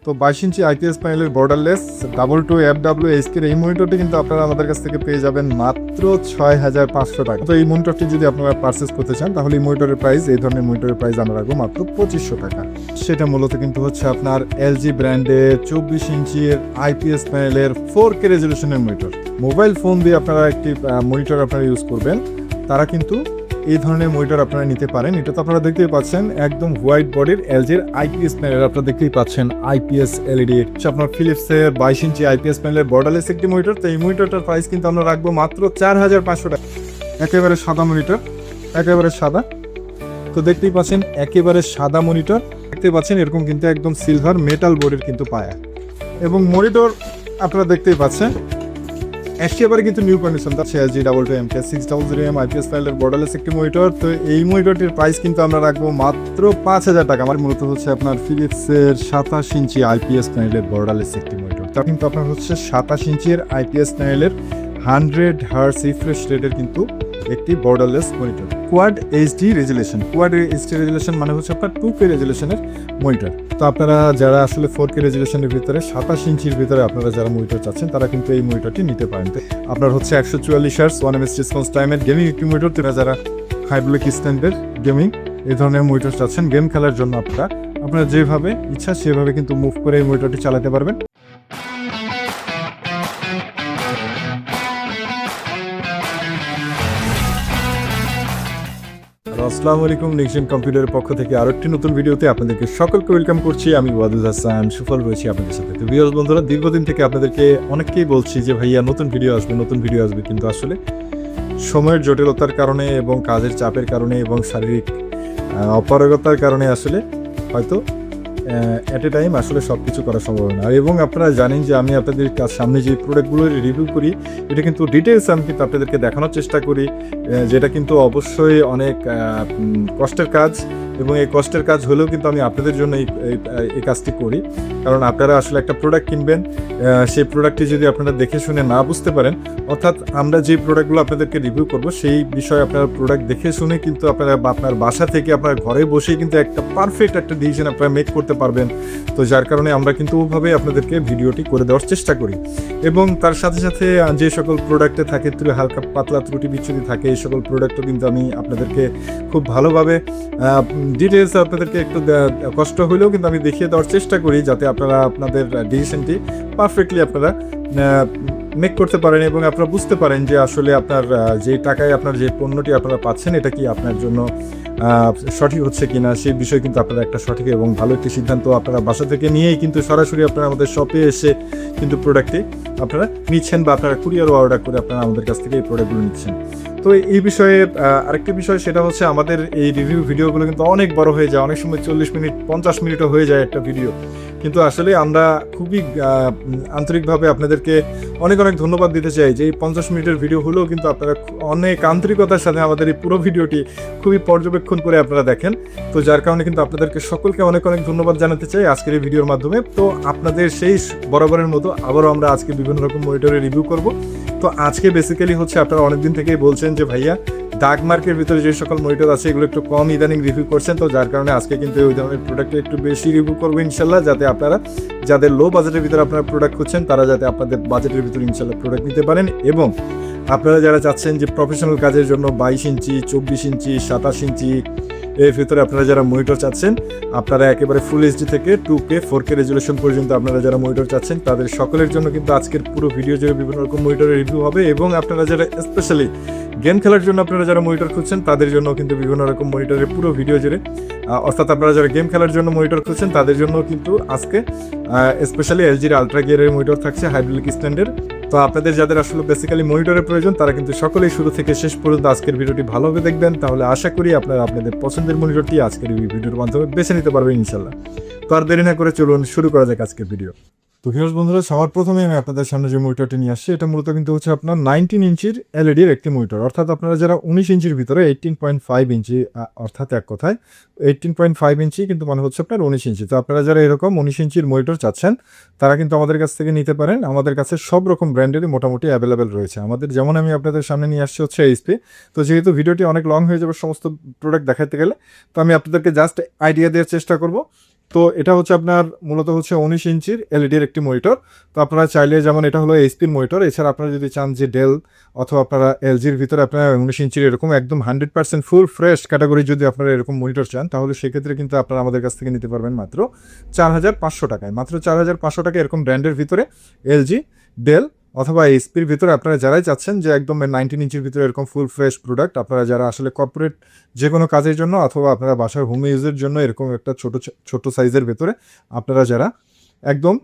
তো 22 ইঞ্চি আইপিএস প্যানেলের borderless double two FWHK এই মনিটরটি কিন্তু আপনারা আমাদের কাছ থেকে পেয়ে যাবেন মাত্র 6,500 টাকা। তো এই মনিটরটি যদি আপনারা পারচেস করতে চান তাহলে এই মনিটরের প্রাইস, এই ধরনের মনিটরের প্রাইস আমরা রাখবো মাত্র 2,500 টাকা। সেটা মূলত কিন্তু হচ্ছে আপনার LG ব্র্যান্ডের 24 ইঞ্চির আইপিএস প্যানেলের 4K রেজলিউশনের মনিটর। মোবাইল ফোন দিয়ে আপনারা একটি মনিটর আপনারা ইউজ করবেন, তারা কিন্তু এই ধরনের মনিটর আপনারা নিতে পারেন। এটা তো আপনারা দেখতেই পাচ্ছেন একদম হোয়াইট বডির এলজির আইপিএস প্যানেল, আপনারা দেখতেই পাচ্ছেন আইপিএস এলইডি। আপনার ফিলিপসের 22 ইঞ্চি আইপিএস প্যানেলের বর্ডারলেস একটি মনিটর। তো এই মনিটরটার প্রাইস কিন্তু আমরা রাখবো মাত্র 4,500 টাকা। একেবারে সাদা মনিটর, একেবারে সাদা। তো দেখতেই পাচ্ছেন একেবারে সাদা মনিটর, দেখতে পাচ্ছেন এরকম কিন্তু একদম সিলভার মেটাল বডির কিন্তু পায়া, এবং মনিটর আপনারা দেখতেই পাচ্ছেন একেবারে কিন্তু নিউ কন্ডিশন। তার LG22MK 600M আইপিএস প্যানেলের বর্ডারলেস একটি মনিটর। তো এই মনিটরটির প্রাইস কিন্তু আমরা রাখবো মাত্র 5,000 টাকা। আমার মূলত হচ্ছে আপনার ফিলিপসের 27 ইঞ্চি আইপিএস প্যানেলের বর্ডারলেস একটি মনিটর। তা কিন্তু আপনার হচ্ছে 27 ইঞ্চির আইপিএস প্যানেলের 100 হার্টজ রিফ্রেশ রেটের কিন্তু একটি borderless monitor. Quad HD resolution, quad HD resolution মানে হচ্ছে আপনার 2K রেজুলেশনের মনিটর। তো আপনারা যারা আসলে 4K রেজুলেশনের ভিতরে 27 ইঞ্চির ভিতরে আপনারা যারা মনিটর চাচ্ছেন তারা কিন্তু এই মনিটরটি নিতে পারেন। আপনার হচ্ছে 144 Hz 1ms রেসপন্স টাইমের গেমিং একটি মনিটর। যারা হাইড্রোলিক স্ট্যান্ডের গেমিং এই ধরনের মনিটর চাচ্ছেন গেম খেলার জন্য, আপনারা যেভাবে ইচ্ছা সেভাবে কিন্তু মুভ করে এই মনিটরটি চালাতে পারবেন। আসসালামু আলাইকুম, নিকশন কম্পিউটারের পক্ষ থেকে আরো একটি নতুন ভিডিওতে আপনাদেরকে সকলকে ওয়েলকাম করছি। আমি ওয়াদুদ হাসান সুফল রয়েছি আপনাদের সাথে। তো ভিউয়ার্স বন্ধুরা, দীর্ঘদিন থেকে আপনাদেরকে অনেককেই বলছি যে ভাইয়া নতুন ভিডিও আসবে, কিন্তু আসলে সময়ের জটিলতার কারণে এবং কাজের চাপের কারণে এবং শারীরিক অপারগতার কারণে আসলে হয়তো অ্যাট এ টাইম আসলে সব কিছু করা সম্ভব না। এবং আপনারা জানেন যে আমি আপনাদের সামনে যে প্রোডাক্টগুলোর রিভিউ করি এটা কিন্তু ডিটেলস আমি কিন্তু আপনাদেরকে দেখানোর চেষ্টা করি, যেটা কিন্তু অবশ্যই অনেক কষ্টের কাজ, এবং এই কষ্টের কাজ হলেও কিন্তু আমি আপনাদের জন্য এই কাজটি করি। কারণ আপনারা আসলে একটা প্রোডাক্ট কিনবেন, সেই প্রোডাক্টটি যদি আপনারা দেখে শুনে না বুঝতে পারেন, অর্থাৎ আমরা যে প্রোডাক্টগুলো আপনাদেরকে রিভিউ করব সেই বিষয়ে আপনারা প্রোডাক্ট দেখে শুনে কিন্তু আপনারা আপনার বাসা থেকে আপনার ঘরে বসেই কিন্তু একটা পারফেক্ট একটা ডিসিশন আপনারা মেক করতে পারবেন। তো যার কারণে আমরা কিন্তু ওভাবে আপনাদেরকে ভিডিওটি করে দেওয়ার চেষ্টা করি। এবং তার সাথে সাথে যে সকল প্রোডাক্টে থাকে হালকা পাতলা ত্রুটি বিচ্যুতি থাকে, এই সকল প্রোডাক্টও কিন্তু আমি আপনাদেরকে খুব ভালোভাবে ডিটেলস আপনাদেরকে একটু কষ্ট হলেও কিন্তু আমি দেখিয়ে দেওয়ার চেষ্টা করি, যাতে আপনারা আপনাদের ডিসিশনটি পারফেক্টলি আপনারা মেক করতে পারেন এবং আপনারা বুঝতে পারেন যে আসলে আপনার যে টাকায় আপনার যে পণ্যটি আপনারা পাচ্ছেন এটা কি আপনার জন্য সঠিক হচ্ছে কিনা, সেই বিষয়ে কিন্তু আপনারা একটা সঠিক এবং ভালো একটি সিদ্ধান্ত আপনারা বাসা থেকে নিয়েই কিন্তু সরাসরি আপনারা আমাদের শপে এসে কিন্তু প্রোডাক্টটি আপনারা নিচ্ছেন, বা আপনারা কুরিয়ার অর্ডার করে আপনারা আমাদের কাছ থেকে এই প্রোডাক্টগুলো নিচ্ছেন। তো এই বিষয়ে আরেকটি বিষয়, সেটা হচ্ছে আমাদের এই রিভিউ ভিডিওগুলো কিন্তু অনেক বড় হয়ে যায়, অনেক সময় 40 মিনিট 50 মিনিটও হয়ে যায় একটা ভিডিও। কিন্তু আসলে আমরা খুবই আন্তরিকভাবে আপনাদেরকে অনেক ধন্যবাদ দিতে চাই যে এই 50 মিনিটের ভিডিও হলেও কিন্তু আপনারা অনেক আন্তরিকতার সাথে আমাদের এই পুরো ভিডিওটি খুবই পর্যবেক্ষণ করে আপনারা দেখেন। তো যার কারণে কিন্তু আপনাদেরকে সকলকে অনেক আন্তরিক জানাতে চাই আজকের এই ভিডিওর মাধ্যমে। তো আপনাদের সেই বরাবরের মতো আবারও আমরা আজকে বিভিন্ন রকম মনিটরের রিভিউ করব। তো আজকে বেসিক্যালি হচ্ছে আপনারা অনেকদিন থেকেই বলছেন যে ভাইয়া ডার্ক মার্কের ভিতরে যে সকল মনিটর আছে এগুলো একটু কম ইদানিং রিভিউ করছেন। তো যার কারণে আজকে কিন্তু ওই ধরনের প্রোডাক্টে একটু বেশি রিভিউ করবো ইনশাল্লাহ, যাতে আপনারা যাদের লো বাজেটের ভিতরে আপনারা প্রোডাক্ট খুঁজছেন তারা যাতে আপনাদের বাজেটের ভিতরে ইনশাল্লাহ প্রোডাক্ট নিতে পারেন। এবং আপনারা যারা চাচ্ছেন যে প্রফেশনাল কাজের জন্য 22 ইঞ্চি 24 ইঞ্চি 27 ইঞ্চি এর ভিতরে আপনারা যারা মনিটর চাচ্ছেন, আপনারা একেবারে ফুল এইচডি থেকে 2K 4K রেজুলেশন পর্যন্ত আপনারা যারা মনিটর চাচ্ছেন তাদের সকলের জন্য কিন্তু আজকের পুরো ভিডিও জুড়ে বিভিন্ন রকম মনিটরের রিভিউ হবে। এবং আপনারা যারা স্পেশালি গেম খেলার জন্য আপনারা যারা মনিটর খুঁজছেন তাদের জন্য কিন্তু বিভিন্ন রকম মনিটরের পুরো ভিডিও জুড়ে, অর্থাৎ আপনারা যারা গেম খেলার জন্য মনিটর খুঁজছেন তাদের জন্য কিন্তু আজকে স্পেশালি এলজির আলট্রা গিয়ারের মনিটর থাকছে হাইড্রোলিক স্ট্যান্ডের। তো আপনাদের যাদের আসলে বেসিক্যালি মনিটরের প্রয়োজন তারা কিন্তু সকলেই শুরু থেকে শেষ পর্যন্ত আজকের ভিডিওটি ভালোভাবে দেখবেন, তাহলে আশা করি আপনারা আপনাদের পছন্দের মনিটরটি আজকের এই ভিডিওর মাধ্যমে বেছে নিতে পারবেন ইনশাল্লাহ। তো আর দেরি না করে চলুন শুরু করা যাক আজকের ভিডিও। তো ভিউয়ার্স বন্ধুরা, সবার প্রথমে আমি আপনাদের সামনে যে মনিটরটি নিয়ে আসছি এটা মূলত কিন্তু হচ্ছে আপনার 19 ইঞ্চির এলইডির একটি মনিটর। অর্থাৎ আপনারা যারা 19 ইঞ্চির ভিতরে 18.5 ইঞ্চি, অর্থাৎ এক কথায় 18.5 ইঞ্চি কিন্তু মানে হচ্ছে আপনার 19 ইঞ্চি। তো আপনারা যারা এরকম 19 ইঞ্চির মনিটর চাচ্ছেন তারা কিন্তু আমাদের কাছ থেকে নিতে পারেন। আমাদের কাছে সব রকম ব্র্যান্ডেরই মোটামুটি অ্যাভেলেবেল রয়েছে। আমাদের যেমন আমি আপনাদের সামনে নিয়ে আসছি হচ্ছে এইচপি। তো যেহেতু ভিডিওটি অনেক লং হয়ে যাবে সমস্ত প্রোডাক্ট দেখাতে গেলে, তো আমি আপনাদেরকে জাস্ট আইডিয়া দেওয়ার চেষ্টা করব তো এটা হচ্ছে আপনার মূলত হচ্ছে 19 ইঞ্চির এলইডির একটি মনিটর। তো আপনারা চাইলে, যেমন এটা হলো এইচপির মনিটর, এছাড়া আপনারা যদি চান যে ডেল অথবা আপনারা এলজির ভিতরে আপনারা 19 ইঞ্চির এরকম একদম 100% ফুল ফ্রেশ ক্যাটাগরি যদি আপনারা এরকম মনিটর চান, তাহলে সেক্ষেত্রে কিন্তু আপনারা আমাদের কাছ থেকে নিতে পারবেন মাত্র 4,500 টাকায়। মাত্র 4,500 টাকায় এরকম ব্র্যান্ডের ভিতরে এলজি, ডেল অথবা এইচপির ভিতরে আপনারা যারাই চাচ্ছেন যে একদম 19 ইঞ্চির ভিতরে এরকম ফুল ফ্রেশ প্রোডাক্ট, আপনারা যারা আসলে কর্পোরেট যে কোনো কাজের জন্য অথবা আপনারা বাসার হোম ইউজের জন্য এরকম একটা ছোট সাইজের ভেতরে আপনারা যারা একদম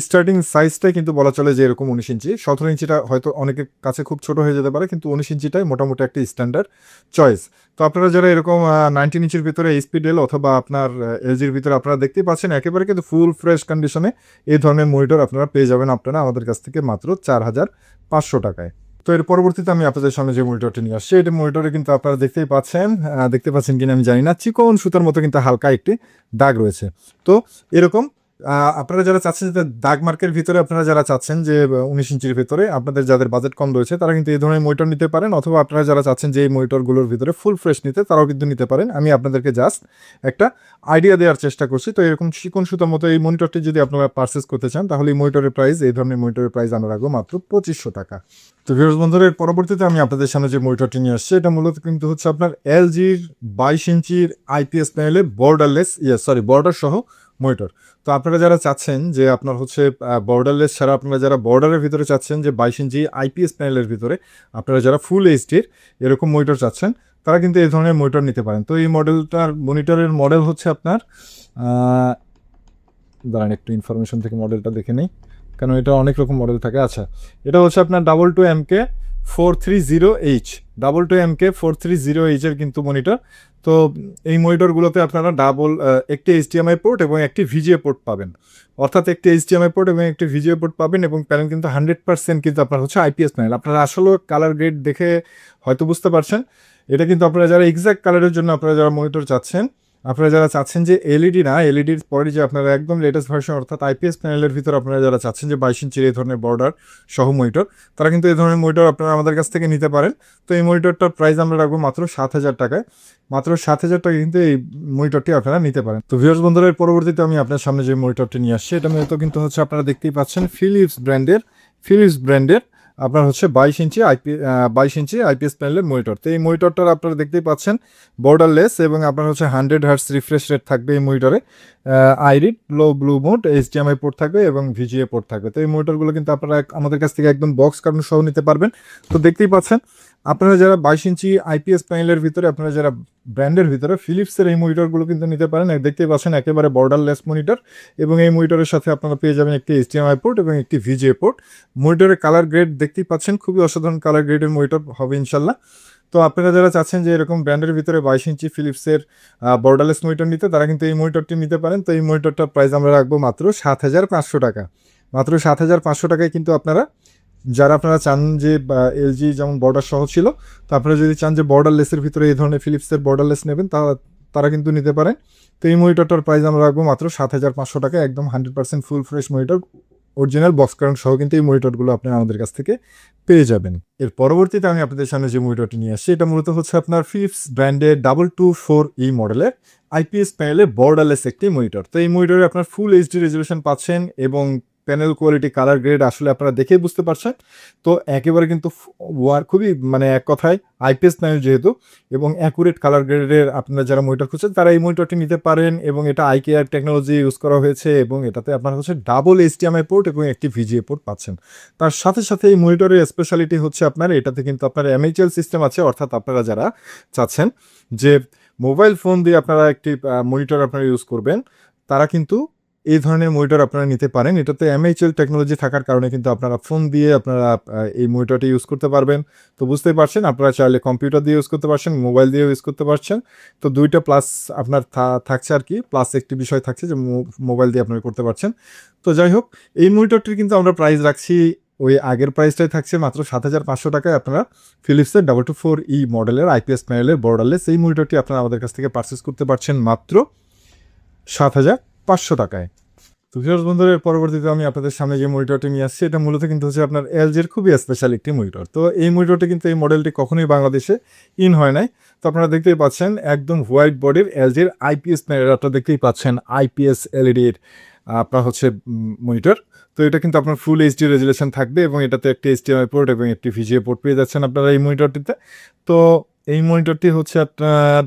স্টার্টিং সাইজটাই কিন্তু বলা চলে যে এরকম 19 ইঞ্চি। 17 ইঞ্চিটা হয়তো অনেকের কাছে খুব ছোট হয়ে যেতে পারে, কিন্তু 19 ইঞ্চিটাই মোটামুটি একটা স্ট্যান্ডার্ড চয়েস। তো আপনারা যারা এরকম 19 ইঞ্চির ভিতরে এইচপি, ডেল অথবা আপনার এলজির ভিতরে আপনারা দেখতেই পাচ্ছেন একেবারে কিন্তু ফুল ফ্রেশ কন্ডিশনে এই ধরনের মনিটর আপনারা পেয়ে যাবেন আপনারা আমাদের কাছ থেকে মাত্র 4,500 টাকায়। তো এর পরবর্তীতে আমি আপনাদের সামনে যে মনিটরটি নিয়ে আসছি, এটা মনিটরে কিন্তু আপনারা দেখতে পাচ্ছেন কিনা আমি জানি না, চিকন সুতার মতো কিন্তু হালকা একটি দাগ রয়েছে। তো এরকম আপনারা যারা চাচ্ছেন যে দাগ মার্কের ভিতরে, আপনারা যারা চাচ্ছেন যে 19 ইঞ্চির ভিতরে আপনাদের যাদের বাজেট কম রয়েছে তারা কিন্তু এই ধরনের মনিটর নিতে পারেন, অথবা আপনারা যারা চাচ্ছেন যে এই মনিটরগুলোর ভিতরে ফুল ফ্রেশ নিতে, তারাও কিন্তু নিতে পারেন। আমি আপনাদেরকে জাস্ট একটা আইডিয়া দেওয়ার চেষ্টা করছি। তো এরকম চিকন সুতার মতো এই মনিটরটি যদি আপনারা পারচেস করতে চান, তাহলে এই মনিটরের প্রাইস, এই ধরনের মনিটরের প্রাইস আমরা রাখবো মাত্র 2,500 টাকা। তো ভিউয়ার্স বন্ধুরা, এর পরবর্তীতে আমি আপনাদের সামনে যে মনিটরটি নিয়ে আসছি, এটা মূলত কিন্তু হচ্ছে আপনার এলজির 22 ইঞ্চির আইপিএস প্যানেলে বর্ডার সহ মনিটর। তো আপনারা যারা চাচ্ছেন যে আপনার হচ্ছে বর্ডারলেস ছাড়া, আপনারা যারা বর্ডারের ভিতরে চাচ্ছেন যে 22 ইঞ্চি আইপিএস প্যানেলের ভিতরে আপনারা যারা ফুল এইচডির এরকম মনিটর চাচ্ছেন, তারা কিন্তু এই ধরনের মনিটর নিতে পারেন। তো এই মনিটরের মডেল হচ্ছে আপনার দাঁড়ান একটু ইনফরমেশন থেকে মডেলটা দেখে নেই, কারণ এটা অনেক রকম মডেল থাকে। আচ্ছা, এটা হচ্ছে আপনার 22MK430H 22MK430H এর কিন্তু মনিটর। তো এই মনিটরগুলোতে আপনারা একটি HDMI পোর্ট এবং একটি VGA পোর্ট পাবেন, অর্থাৎ একটি HDMI পোর্ট এবং একটি VGA পোর্ট পাবেন, এবং প্যানেল কিন্তু 100% কিন্তু আপনার হচ্ছে আইপিএস প্যানেল। আপনারা আসলে কালার গ্রেড দেখে হয়তো বুঝতে পারছেন, এটা কিন্তু আপনারা যারা এক্সাক্ট কালারের জন্য আপনারা যারা মনিটর চাচ্ছেন, আপনারা যারা চাচ্ছেন যে এলইডি না, এলইডির পরে যে আপনারা একদম লেটেস্ট ভার্সন অর্থাৎ আইপিএস প্যানেলের ভিতর আপনারা যারা চাচ্ছেন যে 22 ইঞ্চির এই ধরনের বর্ডার সহ মনিটর, তারা কিন্তু এই ধরনের মনিটর আপনারা আমাদের কাছ থেকে নিতে পারেন। তো এই মনিটরটার প্রাইস আমরা রাখবো মাত্র 7,000 টাকায়। মাত্র 7,000 টাকা কিন্তু এই মনিটরটি আপনারা নিতে পারেন। তো ভিউয়ার্স বন্ধুরা, এর পরবর্তীতে আমি আপনার সামনে যে মনিটরটি নিয়ে আসছি, এটা মূলত কিন্তু হচ্ছে আপনারা দেখতেই পাচ্ছেন ফিলিপস ব্র্যান্ডের আপনার হচ্ছে 22 ইঞ্চি আইপিএস প্যানেলের মনিটর। তো এই মনিটরটার আপনারা দেখতেই পাচ্ছেন বর্ডারলেস, এবং আপনার হচ্ছে 100 হার্টস রিফ্রেশ রেট থাকবে এই মনিটরে, আইরিড low blue mode, HDMI port থাকবে এবং VGA পোর্ট থাকবে। তো এই মনিটরগুলো কিন্তু আপনারা আমাদের কাছ থেকে একদম বক্স কার্টন সহ নিতে পারবেন। তো দেখতেই পাচ্ছেন আপনারা যারা 22 ইঞ্চি আইপিএস প্যানেলের ভিতরে, আপনারা যারা ব্র্যান্ডের ভিতরে ফিলিপসের এই মনিটরগুলো কিন্তু নিতে পারেন। দেখতেই পাচ্ছেন একেবারে বর্ডারলেস মনিটর, এবং এই মনিটরের সাথে আপনারা পেয়ে যাবেন একটি HDMI পোর্ট এবং একটি VGA পোর্ট। মনিটরের কালার গ্রেড দেখতেই পাচ্ছেন, খুবই অসাধারণ কালার গ্রেডের মনিটর হবে ইনশাল্লাহ। তো আপনারা যারা চাচ্ছেন যে এরকম ব্র্যান্ডের ভিতরে 22 ইঞ্চি ফিলিপসের বর্ডারলেস মনিটর নিতে, তারা কিন্তু এই মনিটরটি নিতে পারেন। তো এই মনিটরটার প্রাইস আমরা রাখবো মাত্র 7,500 টাকা। মাত্র 7,500 টাকায় কিন্তু আপনারা আপনারা চান যে এলজি যেমন বর্ডার সহ ছিল, তো আপনারা যদি চান যে বর্ডারলেসের ভিতরে এই ধরনের ফিলিপসের বর্ডারলেস নেবেন, তারা কিন্তু নিতে পারেন। তো এই মনিটরটার প্রাইস আমরা রাখবো মাত্র 7,500 টাকা। একদম 100% full fresh monitor, original box current সহ কিন্তু এই মনিটরগুলো আপনারা আমাদের কাছ থেকে পেয়ে যাবেন। এর পরবর্তীতে আমি আপনাদের সামনে যে মনিটরটি নিয়ে আসছি, এটা মূলত হচ্ছে আপনার ফিলিপস ব্র্যান্ডের 224E মডেলের আইপিএস প্যানেলে বর্ডারলেস একটি মনিটর। তো এই মনিটরে আপনার ফুল এইচডি রেজলিউশন পাচ্ছেন, এবং প্যানেল কোয়ালিটি, কালার গ্রেড আসলে আপনারা দেখেই বুঝতে পারছেন। তো একেবারে কিন্তু খুবই এক কথায় আইপিএস প্যানেল যেহেতু, এবং অ্যাকুরেট কালার গ্রেডের আপনারা যারা মনিটর খুঁজছেন, তারা এই মনিটরটি নিতে পারেন। এবং এটা IKR টেকনোলজি ইউজ করা হয়েছে, এবং এটাতে আপনারা হচ্ছে ডাবল HDMI পোর্ট এবং একটি VGA পোর্ট পাচ্ছেন। তার সাথে সাথে এই মনিটরের স্পেশালিটি হচ্ছে আপনার এটাতে কিন্তু আপনার MHL সিস্টেম আছে, অর্থাৎ আপনারা যারা চাচ্ছেন যে মোবাইল ফোন দিয়ে আপনারা একটি মনিটর আপনারা ইউজ করবেন, তারা কিন্তু এই ধরনের মনিটর আপনারা নিতে পারেন। এটাতে MHL টেকনোলজি থাকার কারণে কিন্তু আপনারা ফোন দিয়ে আপনারা এই মনিটরটি ইউজ করতে পারবেন। তো বুঝতেই পারছেন, আপনারা চাইলে কম্পিউটার দিয়ে ইউজ করতে পারছেন, মোবাইল দিয়েও ইউজ করতে পারছেন। তো দুইটা প্লাস আপনার থাকছে আর কি, প্লাস একটি বিষয় থাকছে যে মোবাইল দিয়ে আপনারা করতে পারছেন। তো যাই হোক, এই মনিটরটির কিন্তু আমরা প্রাইস রাখছি ওই আগের প্রাইসটাই থাকছে মাত্র 7,500 টাকায়। আপনারা ফিলিপসের 224E মডেলের আইপিএস প্যানেলের বর্ডারলেস এই মনিটরটি আপনারা আমাদের কাছ থেকে পারচেস করতে পারছেন মাত্র 7,500 টাকায়। তো ভিউয়ার্স বন্ধুরা, এর পরবর্তীতে আমি আপনাদের সামনে যে মনিটরটি নিয়ে আসছি এটা মূলত কিন্তু হচ্ছে আপনার এলজির খুবই স্পেশাল একটি মনিটর। তো এই মনিটরটি কিন্তু এই মডেলটি কখনোই বাংলাদেশে ইন হয় নাই। তো আপনারা দেখতেই পাচ্ছেন একদম হোয়াইট বডির এলজির আইপিএস প্যানেল, আপনারা দেখতেই পাচ্ছেন আইপিএস এলইডির আপনার হচ্ছে মনিটর। তো এটা কিন্তু আপনার ফুল এইচডি রেজুলেশন থাকবে এবং এটাতে একটি এইচডিএমআই পোর্ট এবং একটি ভিজিএ পোর্ট পেয়ে যাচ্ছেন আপনারা এই মনিটরটিতে। তো এই মনিটরটি হচ্ছে আপনার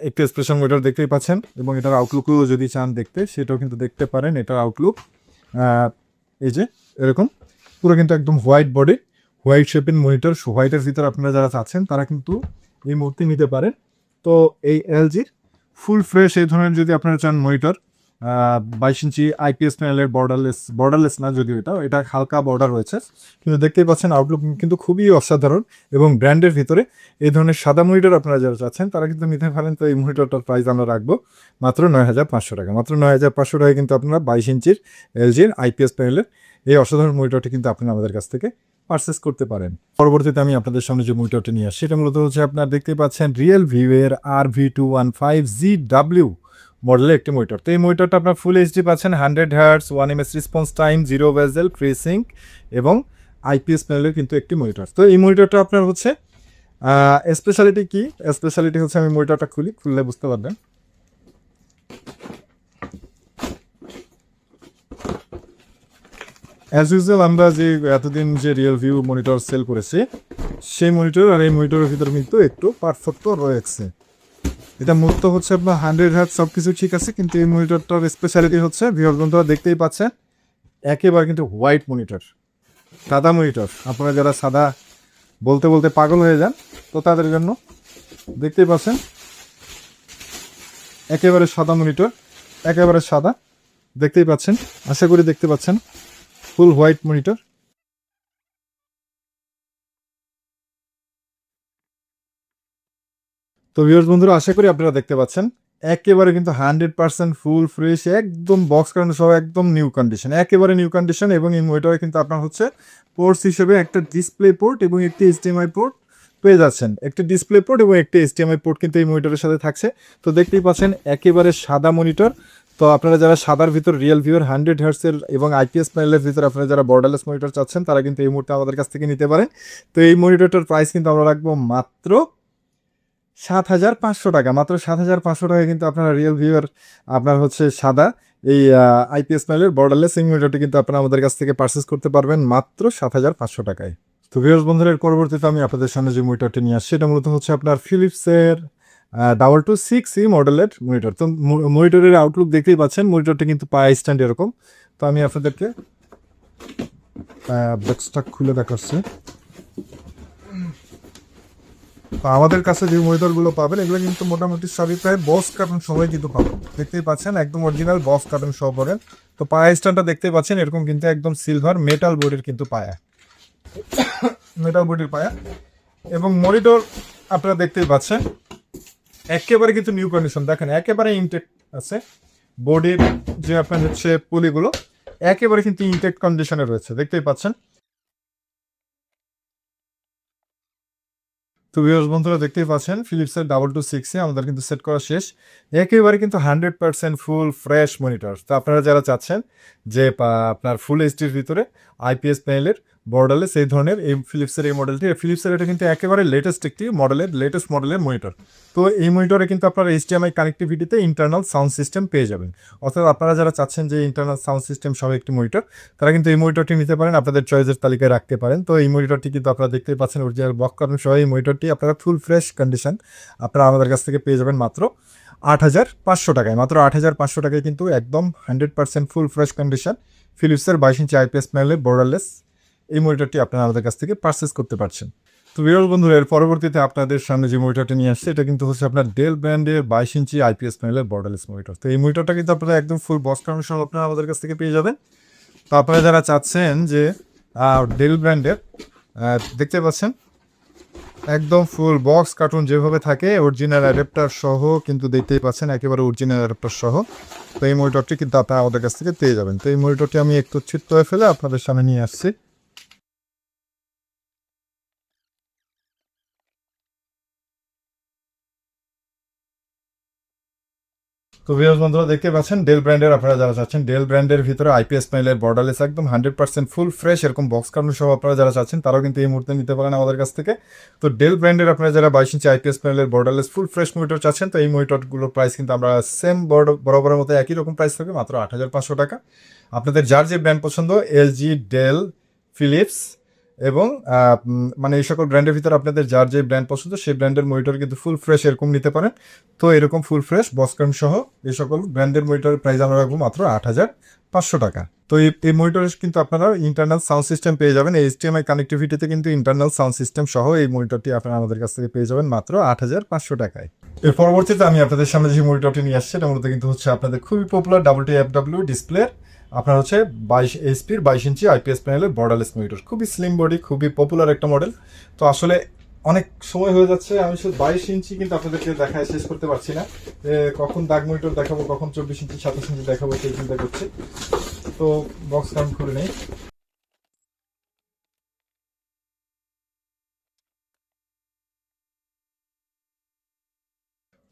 একটু স্পেশাল মনিটর দেখতেই পাচ্ছেন এবং এটার আউটলুকও যদি চান দেখতে সেটাও কিন্তু দেখতে পারেন। এটার আউটলুক এই যে এরকম পুরো কিন্তু একদম হোয়াইট বডি, হোয়াইট শেপের মনিটর। হোয়াইটের ভিতরে আপনারা যারা চাচ্ছেন তারা কিন্তু এই মুহূর্তে নিতে পারেন। তো এই এলজির ফুল ফ্রেশ এই ধরনের যদি আপনারা চান মনিটর, 22 ইঞ্চি আইপিএস প্যানেলের বর্ডারলেস না, যদিও এটা হালকা বর্ডার রয়েছে, কিন্তু দেখতেই পাচ্ছেন আউটলুক কিন্তু খুবই অসাধারণ এবং ব্র্যান্ডের ভিতরে এই ধরনের সাদা মনিটর আপনারা যারা চাচ্ছেন তারা কিন্তু নিতে পারেন। তো এই মনিটরটার প্রাইস আমরা রাখবো মাত্র 9,500 টাকা। মাত্র 9,500 টাকায় কিন্তু আপনারা 22 ইঞ্চির এলজির আইপিএস প্যানেলের এই অসাধারণ মনিটরটি কিন্তু আপনারা আমাদের কাছ থেকে পারচেস করতে পারেন। পরবর্তীতে আমি আপনাদের সামনে যে মনিটরটি নিয়ে আসছি সেটা মূলত হচ্ছে আপনারা দেখতেই পাচ্ছেন রিয়েলভিউ এর RV215GW মডেলের একটি মনিটর। তো এই মনিটরটা আপনার ফুল এইচডি পাচ্ছেন, 100 Hz, 1 ms রেসপন্স টাইম, 0 বেজেল, ফ্রিসিঙ্ক এবং আইপিএস প্যানেলের কিন্তু একটি মনিটর। তো এই মনিটরটা আপনার হচ্ছে স্পেশালিটি কি? স্পেশালিটি হচ্ছে, আমি মনিটরটা খুললে বুঝতে পারবেন। অ্যাজ ইউজুয়াল আমরা যে এতদিন যে রিয়েলভিউ মনিটর সেল করেছি সেই মনিটর আর এই মনিটরের ভিতরে কিন্তু একটু পার্থক্য রয়েছে। এটা মূলত হচ্ছে আপনার 100 Hz সব কিছু ঠিক আছে, কিন্তু এই মনিটরটার স্পেশালিটি হচ্ছে ভিউয়ার্স বন্ধুরা দেখতেই পাচ্ছেন একেবারে কিন্তু হোয়াইট মনিটর, সাদা মনিটর। আপনারা যারা সাদা বলতে বলতে পাগল হয়ে যান তো তাদের জন্য দেখতেই পাচ্ছেন একেবারে সাদা মনিটর, একেবারে সাদা দেখতেই পাচ্ছেন, আশা করি দেখতে পাচ্ছেন ফুল হোয়াইট মনিটর। তো ভিউয়ার্স বন্ধুরা, আশা করি আপনারা দেখতে পাচ্ছেন একেবারে কিন্তু 100% ফুল ফ্রেশ, একদম বক্স কারেন্ট সহ একদম নিউ কন্ডিশন, একেবারে নিউ কন্ডিশন। এবং এই মনিটরে কিন্তু আপনার হচ্ছে পোর্টস হিসেবে একটা ডিসপ্লে পোর্ট এবং একটি এইচডিএমআই পোর্ট পেয়ে যাচ্ছেন। একটি ডিসপ্লে পোর্ট এবং একটি এইচডিএমআই পোর্ট কিন্তু এই মনিটরের সাথে থাকছে। তো দেখতেই পাচ্ছেন একেবারে সাদা মনিটর। তো আপনারা যারা সাদার ভিতর রিয়েলভিউর 100 Hz এবং আইপিএস প্যানেলের ভিতর আপনারা যারা বর্ডারলেস মনিটর চাচ্ছেন তারা কিন্তু এই মুহূর্তে আমাদের কাছ থেকে নিতে পারেন। তো এই মনিটরটার প্রাইস কিন্তু আমরা রাখবো মাত্র 7,500 টাকা। মাত্র 7,500 টাকায় কিন্তু আপনারা রিয়েলভিউর আপনার হচ্ছে সাদা এই আইপিএস প্যানেলের বর্ডারলেস এই মনিটরটি কিন্তু আপনারা আমাদের কাছ থেকে পারচেস করতে পারবেন মাত্র 7,500 টাকায়। তো ভিউয়ার্স বন্ধুরা, এর পরবর্তীতে আমি আপনাদের সামনে যে মনিটরটি নিয়ে আসছি সেটা মূলত হচ্ছে আপনার ফিলিপসের 226E মডেলের মনিটর। তো মনিটরের আউটলুক দেখতেই পাচ্ছেন, মনিটরটি কিন্তু পায়ে স্ট্যান্ড এরকম। তো আমি আপনাদেরকে বক্সটা খুলে দেখাচ্ছি। তো আমাদের কাছে যে মনিটরগুলো পাবেন এগুলো কিন্তু মোটামুটি সবই প্রায় বক্স কার্টন সবাই কিন্তু পাবেন। দেখতেই পাচ্ছেন একদম অরিজিনাল বক্স কার্টন সহ পাবেন। তো পায়া স্ট্যান্ডটা দেখতে পাচ্ছেন এরকম কিন্তু একদম সিলভার মেটাল বডির কিন্তু পায়া, মেটাল বডির পায়া। এবং মনিটর আপনারা দেখতেই পাচ্ছেন একেবারে কিন্তু নিউ কন্ডিশন, দেখেন একেবারে ইনটেক্ট আছে। বডির যে আপনার হচ্ছে পুলিগুলো একেবারে কিন্তু ইনটেক্ট কন্ডিশনে রয়েছে, দেখতেই পাচ্ছেন। তো ভিউয়ার্স বন্ধুরা দেখতেই পাচ্ছেন ফিলিপসের 226E আমাদের কিন্তু সেট করা শেষ। একেবারে কিন্তু 100% ফুল ফ্রেশ মনিটর। তো আপনারা যারা চাচ্ছেন যে আপনার ফুল এইচডির ভিতরে আইপিএস প্যানেলের বর্ডারলেস এই ধরনের এই ফিলিপসের এই মডেলটি, ফিলিপসের এটা কিন্তু একেবারে লেটেস্ট মডেলের মনিটর। তো এই মনিটরে কিন্তু আপনারা এইচডিএমআই কানেক্টিভিটিতে ইন্টারনাল সাউন্ড সিস্টেম পেয়ে যাবেন। অর্থাৎ আপনারা যারা চাচ্ছেন যে ইন্টারনাল সাউন্ড সিস্টেম সহ একটি মনিটর তারা কিন্তু এই মনিটরটি নিতে পারেন, আপনাদের চয়েসের তালিকায় রাখতে পারেন। তো এই মনিটরটি কিন্তু আপনারা দেখতেই পাচ্ছেন অরিজিনাল বক্স কার্টন সহ এই মনিটরটি আপনারা ফুল ফ্রেশ কন্ডিশন আপনারা আমাদের কাছ থেকে পেয়ে যাবেন মাত্র 8,500 টাকায়। মাত্র 8,500 টাকায় কিন্তু একদম 100% ফুল ফ্রেশ কন্ডিশন ফিলিপসের 22 ইঞ্চি আইপিএস প্যানেলের বর্ডারলেস এই মনিটরটি আপনারা আমাদের কাছ থেকে পারচেস করতে পারছেন। তো ভিউয়ার্স বন্ধুরা, এর পরবর্তীতে আপনাদের সামনে যে মনিটরটি নিয়ে আসছে এটা কিন্তু হচ্ছে আপনার ডেল ব্র্যান্ডের 22 ইঞ্চি আইপিএস প্যানেলের বর্ডারলেস মনিটর। তো এই মনিটরটা কিন্তু আপনারা একদম ফুল বক্স কার্টন সহ আপনারা আমাদের কাছ থেকে পেয়ে যাবেন। তো আপনারা যারা চাচ্ছেন যে ডেল ব্র্যান্ডের দেখতে পাচ্ছেন একদম ফুল বক্স কার্টুন যেভাবে থাকে অরিজিনাল অ্যাডাপ্টার সহ কিন্তু দেখতেই পাচ্ছেন একেবারে অরিজিনাল অ্যাডাপ্টার সহ। তো এই মনিটরটি কিন্তু আপনারা আমাদের কাছ থেকে পেয়ে যাবেন। তো এই মনিটরটি আমি একটু চিত্ত হয়ে ফেলে আপনাদের সামনে নিয়ে আসছি। তো ভিউয়ার্স বন্ধুরা দেখতে পাচ্ছেন ডেল ব্র্যান্ডের, আপনারা যারা চাচ্ছেন ডেল ব্র্যান্ডের ভিতরে আইপিএস প্যানেলের বর্ডারলেস একদম 100% ফুল ফ্রেশ এরকম বক্স কার্টুন সহ আপনারা যারা চাচ্ছেন তারাও কিন্তু এই মুহূর্তে নিতে পারেন আমাদের কাছ থেকে। তো ডেল ব্র্যান্ডের আপনারা যারা 22 ইঞ্চি আইপিএস প্যানেলের বর্ডারলেস ফুল ফ্রেশ মনিটর চাচ্ছেন, তো এই মনিটরগুলোর প্রাইস কিন্তু আমরা সেম বরাবরের মতো একই রকম প্রাইস থাকবে মাত্র 8,500 টাকা। আপনাদের যার যে ব্র্যান্ড পছন্দ, এলজি, ডেল, ফিলিপস এবং মানে এই সকল ব্র্যান্ডের ভিতরে আপনাদের যার যে ব্র্যান্ড পছন্দ সেই ব্র্যান্ডের মনিটর কিন্তু ফুল ফ্রেশ এরকম নিতে পারেন। তো এরকম ফুল ফ্রেশ বক্সকার্ন সহ এই সকল ব্র্যান্ডের মনিটরের প্রাইস আমরা রাখবো মাত্র 8,500 টাকা। তো এই মনিটরে কিন্তু আপনারা ইন্টারনাল সাউন্ড সিস্টেম পেয়ে যাবেন, এইচডিএমআই কানেক্টিভিটিতে কিন্তু ইন্টারনাল সাউন্ড সিস্টেম সহ এই মনিটরটি আপনারা আমাদের কাছ থেকে পেয়ে যাবেন মাত্র 8,500 টাকায়। এর পরবর্তীতে আমি আপনাদের সামনে যে মনিটরটি নিয়ে আসছি এটা মূলত কিন্তু হচ্ছে আপনাদের খুবই পপুলার WTFW ডিসপ্লে, আপনার হচ্ছে 22 এইচপির 22 ইঞ্চি আইপিএস প্যানেলের বর্ডারলেস মনিটর, খুবই স্লিম বডি, খুবই পপুলার একটা মডেল। তো আসলে অনেক সময় হয়ে যাচ্ছে, আমি শুধু 22 ইঞ্চি কিন্তু আপনাদেরকে দেখায় শেষ করতে পারছি না, কখন দাগ মনিটর দেখাবো, কখন 24 ইঞ্চি 27 ইঞ্চি দেখাবো সেই চিন্তা করছি। তো বক্স কাউন্ট করে নেই।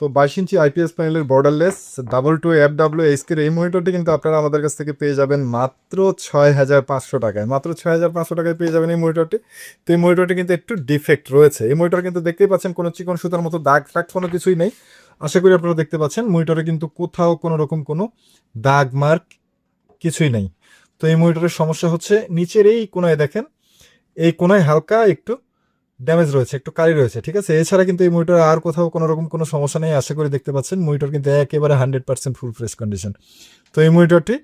তো 22 ইঞ্চি আইপিএস প্যানেলের বর্ডারলেস WTFW এই মনিটরটি কিন্তু আপনারা আমাদের কাছ থেকে পেয়ে যাবেন মাত্র 6,500 টাকায়। মাত্র 6,500 টাকায় পেয়ে যাবেন এই মনিটরটি। তো এই মনিটরটি কিন্তু একটু ডিফেক্ট রয়েছে, এই মনিটর কিন্তু দেখতেই পাচ্ছেন কোনো চিকন সুতার মতো দাগ টাগ কোনো কিছুই নেই। আশা করি আপনারা দেখতে পাচ্ছেন মনিটরে কিন্তু কোথাও কোনো রকম কোনো দাগ মার্ক কিছুই নেই। তো এই মনিটরের সমস্যা হচ্ছে নিচের এই কোনায় দেখেন, এই কোনায় হালকা একটু ড্যামেজ রয়েছে, একটু কালি রয়েছে, ঠিক আছে। এছাড়া কিন্তু এই মনিটর আর কোথাও কোনো রকম কোনো সমস্যা নেই। আশা করি দেখতে পাচ্ছেন মনিটর কিন্তু একেবারে 100% ফুল ফ্রেশ কন্ডিশন। তো এই মনিটরটি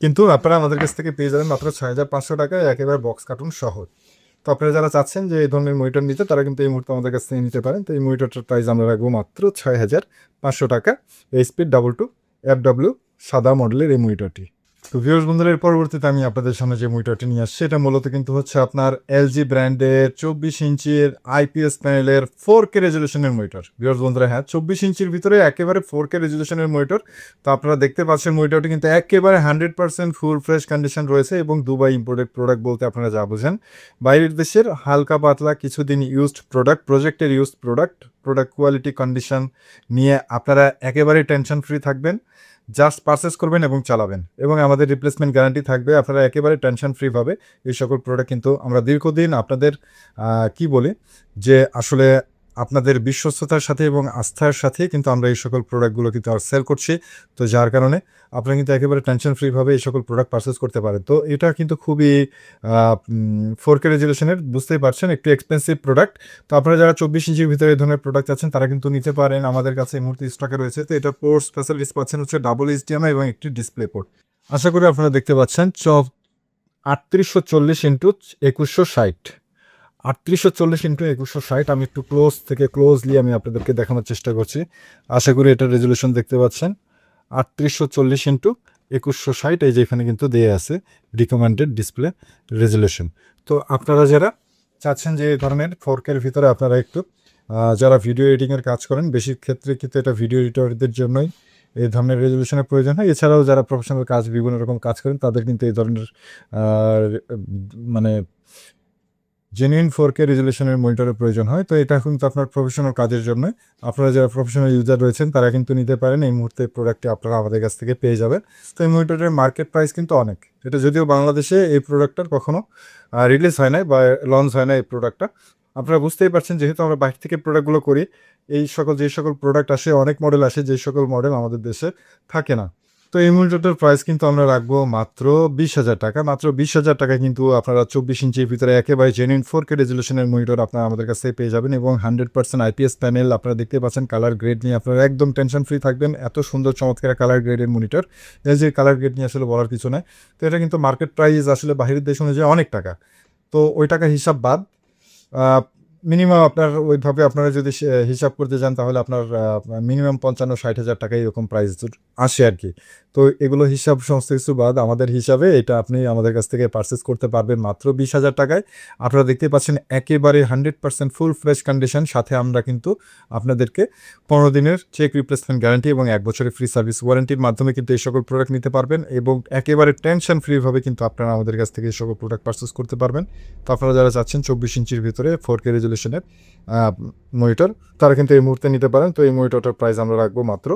কিন্তু আপনারা আমাদের কাছ থেকে পেয়ে যাবেন মাত্র 6,500 টাকায় একেবারে বক্স কার্টুন সহ। তো আপনারা যারা চাচ্ছেন যে এই ধরনের মনিটর নিতে তারা কিন্তু এই মুহূর্তে আমাদের কাছ থেকে নিতে পারেন। তো এই মনিটরটার প্রাইস আমরা রাখবো মাত্র 6,500 টাকা, এইচপির WTFW সাদা মডেলের এই মনিটরটি। তো ভিউয়ার্স বন্ধুরা, এর পরবর্তীতে আমি আপনাদের সামনে যে মনিটরটি নিয়ে আসছি এটা মূলত কিন্তু হচ্ছে আপনার এলজি ব্র্যান্ডের 24 ইঞ্চির আইপিএস প্যানেলের 4K রেজলিউশনের মনিটর। ভিউয়ার্স বন্ধুরা, হ্যাঁ 24 ইঞ্চির ভিতরে একেবারে 4K রেজলিউশনের মনিটর। তো আপনারা দেখতে পাচ্ছেন মনিটরটি কিন্তু একেবারে 100% ফুল ফ্রেশ কন্ডিশন রয়েছে এবং দুবাই ইম্পোর্টেড প্রোডাক্ট বলতে আপনারা যা বুঝেন বাইরের দেশের হালকা পাতলা কিছুদিন ইউজড প্রোডাক্ট, প্রজেক্টের ইউজড প্রোডাক্ট কোয়ালিটি কন্ডিশন নিয়ে আপনারা একেবারে টেনশন ফ্রি থাকবেন। জাস্ট পারচেস করবেন এবং চালাবেন এবং আমাদের রিপ্লেসমেন্ট গ্যারান্টি থাকবে। আপনারা একেবারে টেনশন ফ্রি ভাবে এই সকল প্রোডাক্ট কিন্তু আমরা দীর্ঘদিন আপনাদের কি বলি যে আসলে আপনাদের বিশ্বস্ততার সাথে এবং আস্থার সাথে কিন্তু আমরা এই সকল প্রোডাক্টগুলো কিন্তু আর সেল করছি। তো যার কারণে আপনারা কিন্তু একেবারে টেনশন ফ্রিভাবে এই সকল প্রোডাক্ট পারচেস করতে পারেন। তো এটা কিন্তু খুবই 4K রেজলিউশনের, বুঝতেই পারছেন একটু এক্সপেন্সিভ প্রোডাক্ট। তো আপনারা যারা 24 ইঞ্চির ভিতরে এই ধরনের প্রোডাক্ট আছেন তারা কিন্তু নিতে পারেন, আমাদের কাছে এই মুহূর্তে স্টকে রয়েছে। তো এটা পোর্ট স্পেশালিস্ট পাচ্ছেন হচ্ছে ডাবল এইচডিএমআই এবং একটি ডিসপ্লে পোর্ট। আশা করি আপনারা দেখতে পাচ্ছেন 3840 ইন্টু 2160, 3840 ইন্টু 2160। আমি একটু ক্লোজলি আমি আপনাদেরকে দেখানোর চেষ্টা করছি। আশা করি এটার রেজলিউশন দেখতে পাচ্ছেন 3840 ইন্টু 2160, এই যে এখানে কিন্তু দেয়া আছে রিকমেন্ডেড ডিসপ্লে রেজলিউশন। তো আপনারা যারা চাচ্ছেন যে এই ধরনের 4K এর ভিতরে আপনারা একটু যারা ভিডিও এডিটিংয়ের কাজ করেন, বেশি ক্ষেত্রে কিন্তু এটা ভিডিও এডিটরদের জন্যই এই ধরনের রেজলিউশনের প্রয়োজন হয়। এছাড়াও যারা প্রফেশনাল কাজ বিভিন্ন রকম কাজ করেন তাদের কিন্তু এই ধরনের মানে জেনুইন 4K রেজলিউশনের মনিটরের প্রয়োজন হয়। তো এটা কিন্তু আপনার প্রফেশনাল কাজের জন্য, আপনারা যারা প্রফেশনাল ইউজার রয়েছেন তারা কিন্তু নিতে পারেন। এই মুহূর্তে প্রোডাক্টটি আপনারা আমাদের কাছ থেকে পেয়ে যাবেন। তো এই মনিটরের মার্কেট প্রাইস কিন্তু অনেক, এটা যদিও বাংলাদেশে এই প্রোডাক্টটার কখনো রিলিজ হয় নাই বা লঞ্চ হয় না এই প্রোডাক্টটা। আপনারা বুঝতেই পারছেন যেহেতু আমরা বাইরে থেকে প্রোডাক্টগুলো করি, যে সকল প্রোডাক্ট আসে, অনেক মডেল আসে, যে সকল মডেল আমাদের দেশে থাকে না। তো এই মনিটরটার প্রাইস কিন্তু আমরা রাখবো মাত্র 20,000 টাকা। মাত্র 20,000 টাকায় কিন্তু আপনারা 24 ইঞ্চির ভিতরে একেবারে জেনুইন 4K রেজলিউশনের মনিটর আপনারা আমাদের কাছে পেয়ে যাবেন এবং 100% আইপিএস প্যানেল। আপনারা দেখতে পাচ্ছেন কালার গ্রেড নিয়ে আপনারা একদম টেনশন ফ্রি থাকবেন। এত সুন্দর চমৎকার কালার গ্রেডের মনিটর, এই যে কালার গ্রেড নিয়ে আসলে বলার কিছু নয়। তো এটা কিন্তু মার্কেট প্রাইস আসলে বাহিরের দেশ অনুযায়ী অনেক টাকা। তো ওই টাকা হিসাব বাদ মিনিমাম আপনার ওইভাবে আপনারা যদি হিসাব করতে যান তাহলে আপনার মিনিমাম 55-60 হাজার টাকা এরকম প্রাইস আসে আর কি। তো এগুলো হিসাব সমস্ত কিছু বাদ আমাদের হিসাবে এটা আপনি আমাদের কাছ থেকে পারচেস করতে পারবেন মাত্র 20,000 টাকায়। আপনারা দেখতে পাচ্ছেন একেবারে 100% ফুল ফ্রেশ কন্ডিশন, সাথে আমরা কিন্তু আপনাদেরকে 15 দিনের চেক রিপ্লেসমেন্ট গ্যারান্টি এবং 1 বছরের ফ্রি সার্ভিস ওয়ারেন্টির মাধ্যমে কিন্তু এই সকল প্রোডাক্ট নিতে পারবেন এবং একেবারে টেনশন ফ্রিভাবে কিন্তু আপনারা আমাদের কাছ থেকে এই সকল প্রোডাক্ট পারচেস করতে পারবেন। তো আপনারা যারা চাচ্ছেন 24 ইঞ্চির ভিতরে 4K রেজলিউশনের মনিটর তারা কিন্তু এই মুহূর্তে নিতে পারেন। তো এই মনিটরটার প্রাইস আমরা রাখবো মাত্র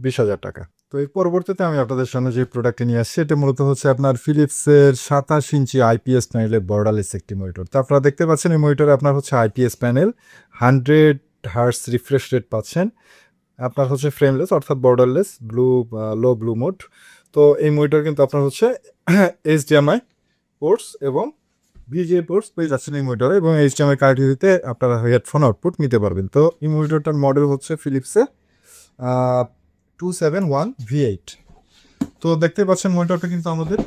20,000 টাকা। তো এর পরবর্তীতে আমি আপনাদের সামনে যে প্রোডাক্টটি নিয়ে আসছি এটা মূলত হচ্ছে আপনার ফিলিপসের 27 ইঞ্চি আইপিএস প্যানেলের বর্ডারলেস একটি মনিটর। তো আপনারা দেখতে পাচ্ছেন এই মনিটরে আপনার হচ্ছে IPS panel, 100 hertz refresh rate পাচ্ছেন, আপনার হচ্ছে ফ্রেমলেস অর্থাৎ বর্ডারলেস লো ব্লু মোড। তো এই মনিটর কিন্তু আপনার হচ্ছে এইচডিএমআই পোর্টস এবং ভিজিএ পোর্টস পেয়ে যাচ্ছেন এই মনিটরে, এবং এইচডিএমআই কানেক্টিভিটিতে আপনারা হেডফোন আউটপুট নিতে পারবেন। তো এই মনিটরটার মডেল হচ্ছে ফিলিপসে 271V8। তো দেখতে পাচ্ছেন মনিটরটা কিন্তু আমাদের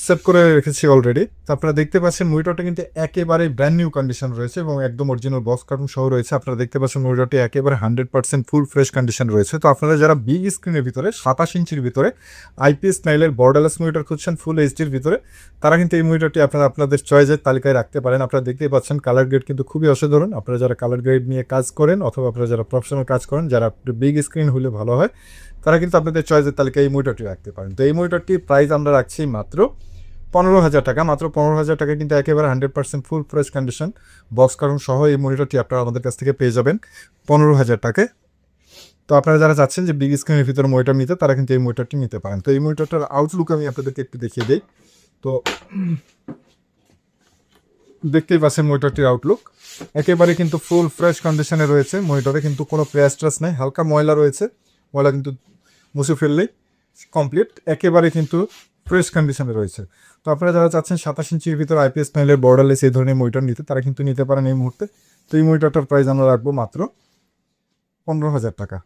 সেভ করে রেখেছি অলরেডি। তো আপনারা দেখতে পাচ্ছেন মনিটরটা কিন্তু একেবারে ব্র্যান্ড নিউ কন্ডিশন রয়েছে এবং একদম অরিজিনাল বক্স কার্টুন সহ রয়েছে। আপনারা দেখতে পাচ্ছেন মনিটরটি একেবারে 100% ফুল ফ্রেশ কন্ডিশন রয়েছে। তো আপনারা যারা বিগ স্ক্রিনের ভিতরে 27 ইঞ্চির ভিতরে আইপিএস স্টাইলের বর্ডারলেস মনিটর খুঁজছেন ফুল এইচডির ভিতরে, তারা কিন্তু এই মনিটরটি আপনারা আপনাদের চয়েসের তালিকায় রাখতে পারেন। আপনারা দেখতেই পাচ্ছেন কালার গ্রেড কিন্তু খুবই অসাধারণ। আপনারা যারা কালার গ্রেড নিয়ে কাজ করেন অথবা আপনারা যারা প্রফেশনাল কাজ করেন, যারা বিগ স্ক্রিন হলে ভালো হয়, তারা কিন্তু আপনাদের চয়েসের তালিকায় এই মনিটরটি রাখতে পারেন। তো এই মনিটরটি প্রাইস আমরা রাখছি মাত্র 15,000 টাকা। মাত্র 15,000 টাকা কিন্তু একেবারে 100% full fresh condition box cartoon সহ এই মনিটরটি আপনারা আমাদের কাছ থেকে পেয়ে যাবেন 15,000 টাকায়। তো আপনারা যারা চাচ্ছেন যে বিগ স্ক্রিনের ভিতরে মনিটর নিতে, তারা কিন্তু এই মনিটরটি নিতে পারেন। তো এই মনিটরটার আউটলুক আমি আপনাদেরকে একটু দেখিয়ে দিই। তো দেখতেই পাচ্ছেন মনিটরটির আউটলুক একেবারে কিন্তু ফুল ফ্রেশ কন্ডিশনে রয়েছে। মনিটরে কিন্তু কোনো প্রেস ট্রেস নেই, হালকা ময়লা রয়েছে, ময়লা কিন্তু মুছে ফেললেই কমপ্লিট, একেবারে কিন্তু ফ্রেশ কন্ডিশনে রয়েছে। তো আপনারা যারা চাচ্ছেন 27 ইঞ্চির ভিতরে আইপিএস প্যানেলের বর্ডারলেস এই ধরনের মনিটর নিতে, তারা কিন্তু নিতে পারেন এই মুহূর্তে। তো এই মনিটরটার প্রাইস আমরা রাখবো মাত্র 15,000 টাকা।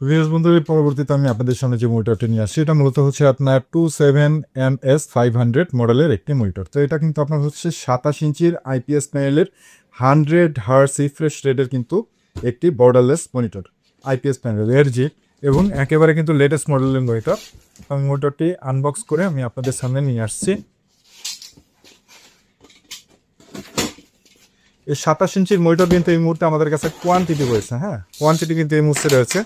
ভিউয়ার্স বন্ধুদের, পরবর্তীতে আমি আপনাদের সামনে যে মনিটরটি নিয়ে আসছি এটা মূলত হচ্ছে আপনার 27MS500 মডেলের একটি মনিটর। তো এটা কিন্তু আপনার হচ্ছে 27 ইঞ্চির আইপিএস প্যানেলের 100 হার্স রিফ্রেশ রেটের কিন্তু একটি বর্ডারলেস মনিটর আইপিএস প্যানেল এরজি, এবং একেবারে কিন্তু লেটেস্ট মডেলের মনিটর। আমি মনিটরটি আনবক্স করে আমি আপনাদের সামনে নিয়ে আসছি। এই 27 ইঞ্চির মনিটর কিন্তু এই মুহূর্তে আমাদের কাছে কোয়ান্টিটি রয়েছে, হ্যাঁ কোয়ান্টিটি কিন্তু এই মুহূর্তে রয়েছে।